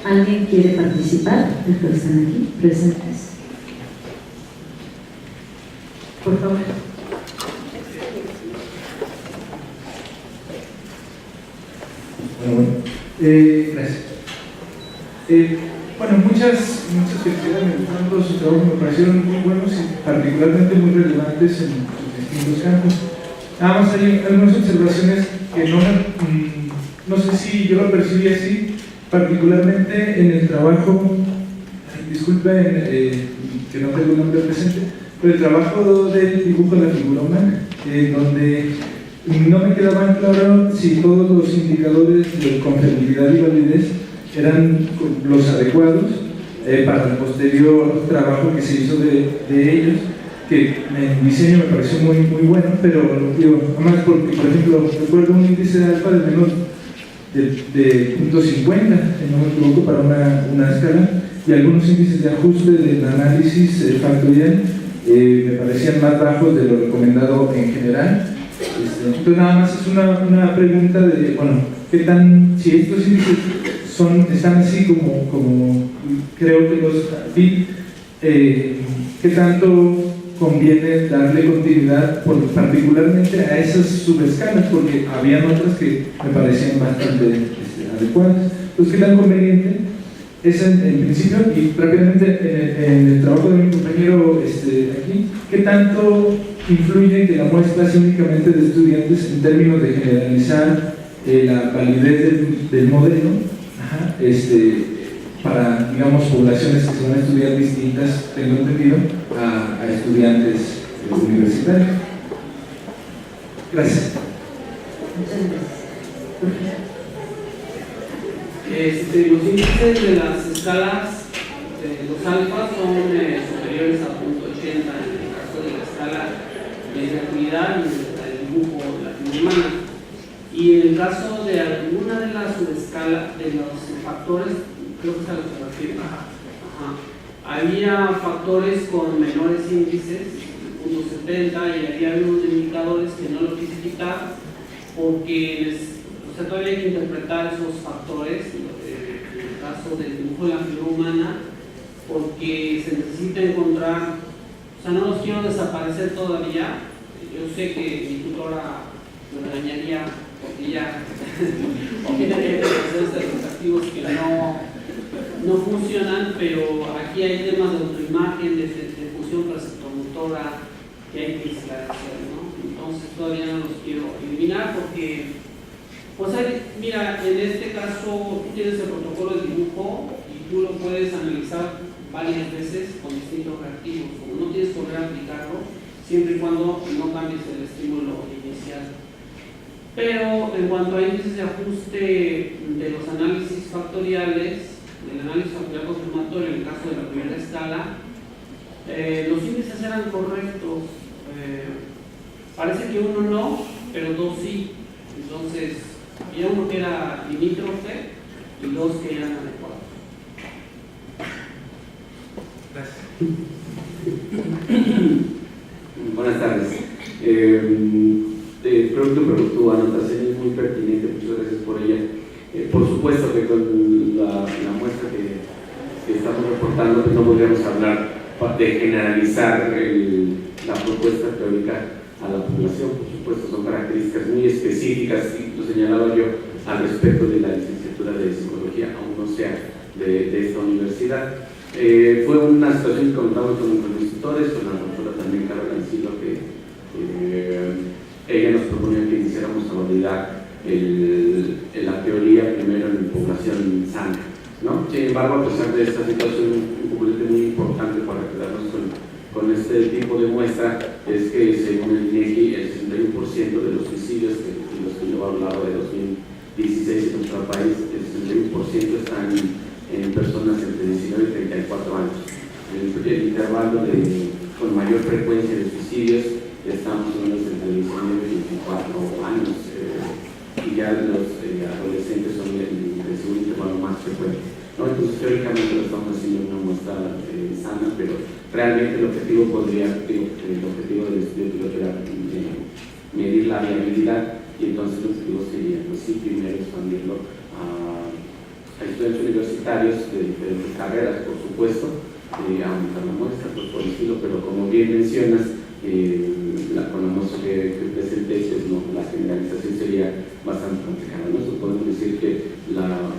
¿Alguien quiere participar de los que están aquí presentes? Por favor.
Gracias. Bueno, muchas felicidades, me gustaron todos sus trabajos, me parecieron muy buenos y particularmente muy relevantes en sus distintos campos. Nada más hay algunas observaciones que no sé si yo lo percibí así, particularmente en el trabajo, disculpen que no tengo el nombre presente, pero el trabajo del dibujo de la figura humana, donde no me quedaba claro si todos los indicadores de confiabilidad y validez eran los adecuados para el posterior trabajo que se hizo de ellos, que en diseño me pareció muy bueno, pero digo, además porque, por ejemplo, recuerdo un índice de alfa de menos de 0.50, si no me equivoco, para una escala, y algunos índices de ajuste del análisis factorial me parecían más bajos de lo recomendado en general. Entonces nada más es una pregunta de, bueno, ¿qué tan, si estos índices están así como creo que los vi, qué tanto conviene darle continuidad particularmente a esas subescalas, porque habían otras que me parecían bastante adecuadas? Entonces, ¿qué tan conveniente es en principio? Y rápidamente en el trabajo de mi compañero aquí, ¿qué tanto influye que la muestra sea únicamente de estudiantes en términos de generalizar la validez del modelo para, digamos, poblaciones que se van a estudiar distintas, tengo entendido, a estudiantes universitarios? Gracias.
Muchas gracias.
Los índices de las escalas, los alfas son superiores a 0.80 en el caso de la escala de actividad y el dibujo de la figura humana. Y en el caso de alguna de las subescalas, de los factores, creo que es a lo que se refiere, había factores con menores índices, 0.70, y había algunos indicadores que no lo quise quitar porque todavía hay que interpretar esos factores, en el caso del dibujo de la figura humana, porque se necesita encontrar, o sea, no los quiero desaparecer todavía. Yo sé que mi tutora me regañaría porque ya tiene los activos que no funcionan, pero aquí hay temas de autoimagen, de función receptomotora que hay que esclarecer, ¿no? Entonces todavía no los quiero eliminar porque, pues mira, en este caso tú tienes el protocolo de dibujo y tú lo puedes analizar varias veces con distintos reactivos, como no tienes que volver a aplicarlo, siempre y cuando no cambies el estímulo inicial. Pero en cuanto a índices de ajuste de los análisis factoriales, del análisis factorial confirmatorio en el caso de la primera escala, los índices eran correctos. Parece que uno no, pero dos sí. Entonces, había uno que era limítrofe y dos que eran adecuados.
Gracias.
Buenas tardes. Creo que tu anotación es muy pertinente, muchas gracias por ella. Por supuesto que con la muestra que estamos reportando, pues no podríamos hablar de generalizar la propuesta teórica a la población. Por supuesto, son características muy específicas, y lo señalaba yo al respecto de la licenciatura de psicología, aún no sea de esta universidad. Fue una situación que comentamos con mis tutores, con la doctora también Carla Cancino, que ella nos proponía que iniciáramos a validar la teoría primero en población sana, ¿no? Sin embargo, a pesar de esta situación, un componente muy importante para quedarnos con este tipo de muestra es que, según el INEGI, el 61% de los suicidios de los que yo he hablado de 2016 en nuestro país, el 61% están en personas entre 19 y 34 años. El intervalo con mayor frecuencia de suicidios estamos en los entre 19 y 24 años, y ya los adolescentes son el segundo intervalo más frecuente, ¿no? Entonces teóricamente lo estamos haciendo en una muestra sana, pero realmente el objetivo del estudio piloto era medir la viabilidad, y entonces el objetivo sería, pues sí, primero expandirlo a estudiantes universitarios de diferentes carreras, por supuesto, aumentar la muestra, pues por el estilo, pero como bien mencionas, con la muestra que presenté, pues, no, la generalización sería bastante complicada, ¿no? Podemos decir que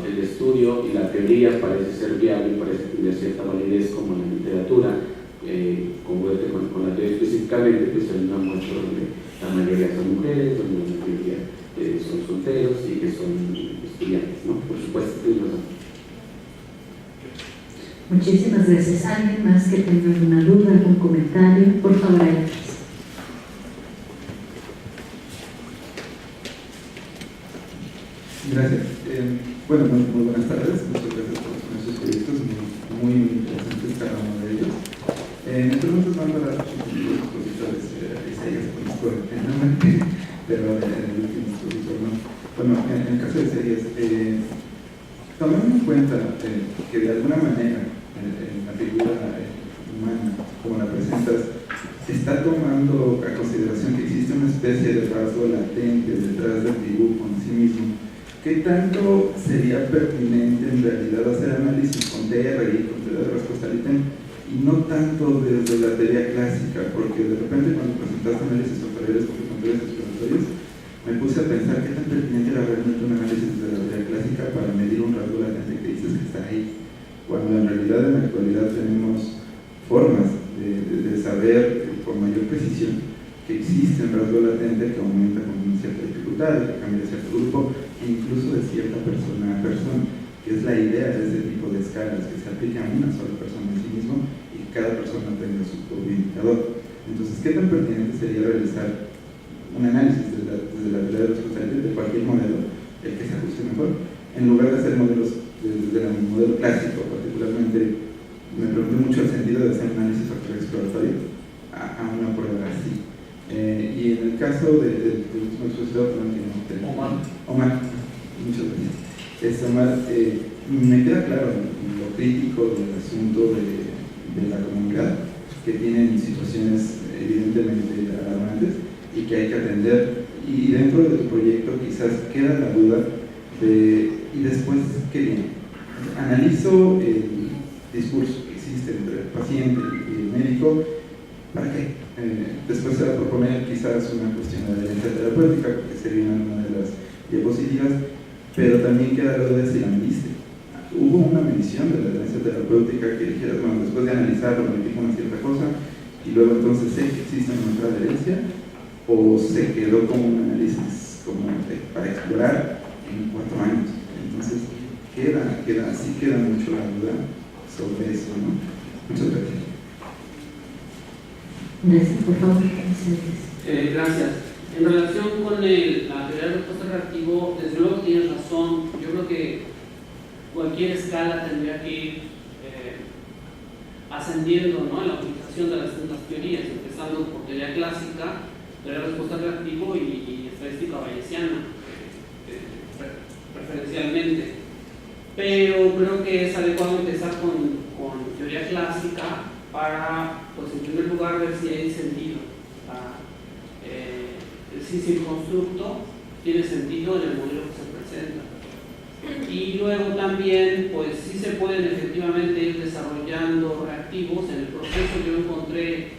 el estudio y la teoría parece ser viable, parece tener cierta validez como en la literatura, congruente con la teoría específicamente, pues en una muestra donde la mayoría son mujeres, donde la mayoría son solteros y que son estudiantes, ¿no? Por supuesto, tienes razón.
Muchísimas gracias. ¿Alguien más que tenga alguna duda, algún comentario? Por favor, adelante.
Gracias. Bueno, muy buenas tardes. Muchas gracias por esos proyectos, muy interesantes cada uno de ellos. Mis preguntas van para los expositores. Isaías, conozco eternamente, pero el último expositor no. Bueno, en el caso de Isaías, tomando en cuenta que de alguna manera la figura humana, como la presentas, está tomando a consideración que existe una especie de rasgo latente detrás del dibujo en sí mismo, ¿qué tanto sería pertinente en realidad hacer análisis con TRI, con teoría de respuesta al ítem, y no tanto desde la teoría clásica? Porque de repente cuando presentaste análisis factoriales complementarios exploratorios, me puse a pensar qué tan pertinente era realmente un análisis desde la teoría clásica para medir un rasgo latente que dices que está ahí, cuando en realidad en la actualidad tenemos formas de saber con mayor precisión que existe un rasgo latente que aumenta con una cierta dificultad, que cambia de cierto grupo, e incluso de cierta persona a persona, que es la idea de ese tipo de escalas, que se aplique a una sola persona en sí mismo y que cada persona tenga su propio indicador. Entonces, ¿qué tan pertinente sería realizar un análisis desde la teoría de responsabilidad de cualquier modelo, el que se ajuste mejor, en lugar de hacer modelos desde el modelo clásico? Particularmente me pregunté mucho el sentido de hacer un análisis factorial exploratorio a una prueba así. Y en el caso del último expositor, Omar, muchas gracias. Omar, me queda claro lo crítico del asunto de la comunidad, que tienen situaciones evidentemente alarmantes y que hay que atender, y dentro de tu proyecto quizás queda la duda de ¿y después qué viene? Analizo el discurso que existe entre el paciente y el médico, ¿para qué? Después se va a proponer quizás una cuestión de adherencia terapéutica, porque sería una de las diapositivas, pero también queda la duda de si la mediste. Hubo una medición de la adherencia terapéutica que dijeras, bueno, después de analizarlo me dijo una cierta cosa y luego entonces sé que existe una otra adherencia, o se quedó como un análisis como para explorar en 4 años. Entonces queda mucho la duda sobre eso, ¿no? Muchas gracias.
Gracias, por favor.
Gracias. En relación con la teoría de respuesta reactivo, desde luego tienes razón. Yo creo que cualquier escala tendría que ir ascendiendo, ¿no?, en la utilización de las distintas teorías, empezando por teoría clásica, teoría de respuesta reactivo y estadística bayesiana, preferencialmente. Pero creo que es adecuado empezar con teoría clásica para, pues, en primer lugar, ver si hay sentido. Si el constructo tiene sentido en el modelo que se presenta. Y luego también, pues, sí se pueden efectivamente ir desarrollando reactivos. En el proceso yo encontré,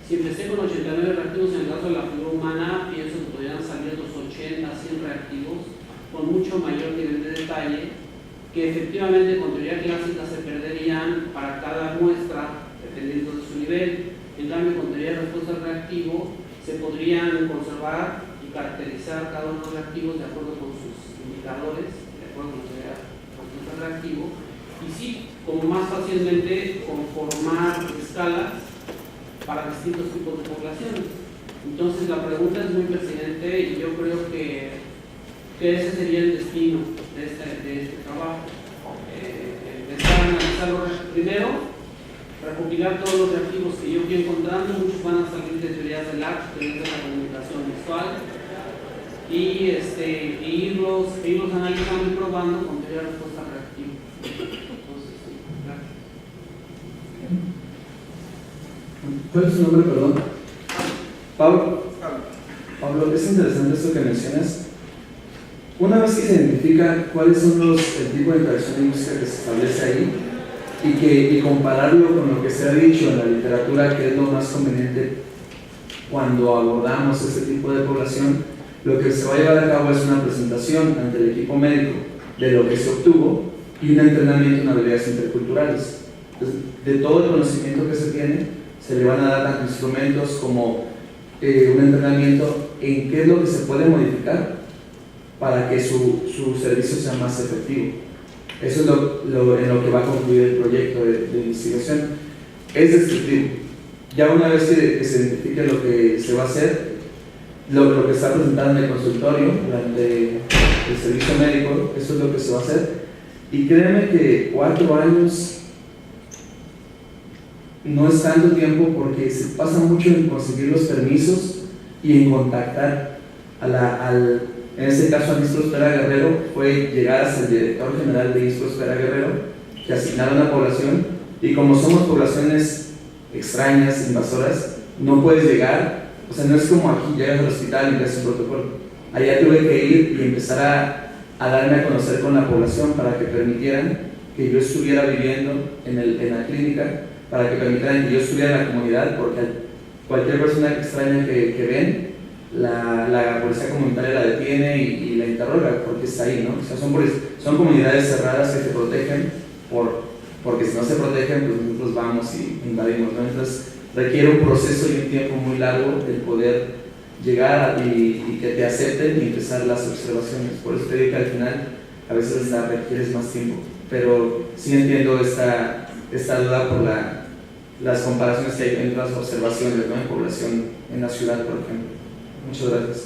si empecé con 89 reactivos en el caso de la figura humana, pienso que podrían salir los 80, 100 reactivos con mucho mayor nivel de detalle, que efectivamente con teoría clásica se perderían para cada muestra dependiendo de su nivel. En cambio, con teoría de respuesta al reactivo se podrían conservar y caracterizar cada uno de los reactivos de acuerdo con sus indicadores, de acuerdo con la teoría de respuesta al reactivo, y sí, como más fácilmente conformar escalas para distintos tipos de poblaciones. Entonces la pregunta es muy pertinente y yo creo que ese sería el destino de este trabajo. Empezar a analizarlo primero, recopilar todos los reactivos que yo fui encontrando. Muchos van a salir de teorías del arte, teorías de la comunicación visual, y irlos analizando y probando con teoría de respuesta reactiva. Entonces, sí.
¿Cuál es tu nombre, perdón? Pablo. Pablo, es interesante esto que mencionas. Una vez que se identifica cuáles son el tipo de interacción lingüística que se establece ahí y compararlo con lo que se ha dicho en la literatura, que es lo más conveniente cuando abordamos este tipo de población, lo que se va a llevar a cabo es una presentación ante el equipo médico de lo que se obtuvo y un entrenamiento en habilidades interculturales. Entonces, de todo el conocimiento que se tiene, se le van a dar tanto instrumentos como un entrenamiento en qué es lo que se puede modificar para que su servicio sea más efectivo. Eso es en lo que va a concluir el proyecto de investigación. Es descriptivo. Ya una vez que se identifique lo que se va a hacer, lo que está presentado en el consultorio durante el servicio médico, eso es lo que se va a hacer. Y créeme que 4 años no es tanto tiempo, porque se pasa mucho en conseguir los permisos y en contactar en este caso al ISSSTE Prospera Guerrero. Fue llegar hasta el director general de ISSSTE Prospera Guerrero, que asignaron a población, y como somos poblaciones extrañas, invasoras, no puedes llegar, o sea, no es como aquí llegas al hospital y ves un protocolo. Allá tuve que ir y empezar a darme a conocer con la población para que permitieran que yo estuviera viviendo en la clínica, para que permitieran que yo estuviera en la comunidad, porque cualquier persona extraña que ven, la policía comunitaria la detiene y la interroga porque está ahí, ¿no? O sea, son comunidades cerradas que se protegen porque si no se protegen, pues nosotros vamos y invadimos, ¿no? Entonces requiere un proceso y un tiempo muy largo el poder llegar y que te acepten y empezar las observaciones. Por eso te digo que al final a veces requieres más tiempo, pero sí entiendo esta duda por las comparaciones que hay entre las observaciones, ¿no? En población en la ciudad, por ejemplo. Muchas gracias.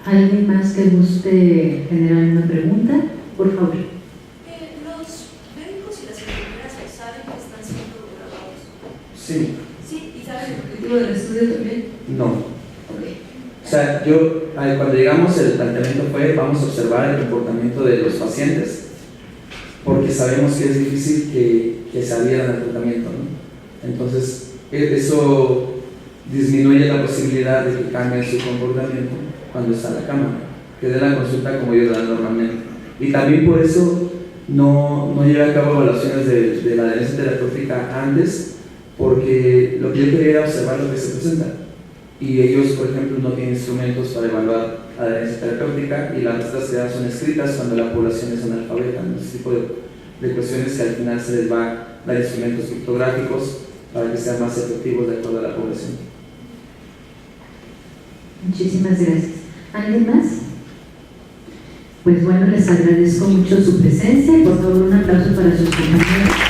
¿Alguien más que guste generar una pregunta? Por favor.
¿Los médicos y las enfermeras saben que están siendo grabados?
Sí.
Sí, ¿y saben el objetivo del estudio también?
No.
Okay.
O sea, cuando llegamos, el planteamiento fue: vamos a observar el comportamiento de los pacientes, porque sabemos que es difícil que se adhieran al tratamiento, ¿no? Entonces, eso disminuye la posibilidad de que cambien su comportamiento cuando está en la cama, que den la consulta como ellos dan normalmente. Y también por eso no llevé a cabo evaluaciones de la adherencia terapéutica antes, porque lo que yo quería era observar lo que se presenta. Y ellos, por ejemplo, no tienen instrumentos para evaluar adherencia terapéutica, y las respuestas que dan son escritas cuando la población es analfabeta, ¿no? Ese tipo de cuestiones que al final se les va a dar instrumentos criptográficos para que sean más efectivos de acuerdo a la población.
Muchísimas gracias. ¿Alguien más? Pues bueno, les agradezco mucho su presencia y por favor un aplauso para sus compañeros.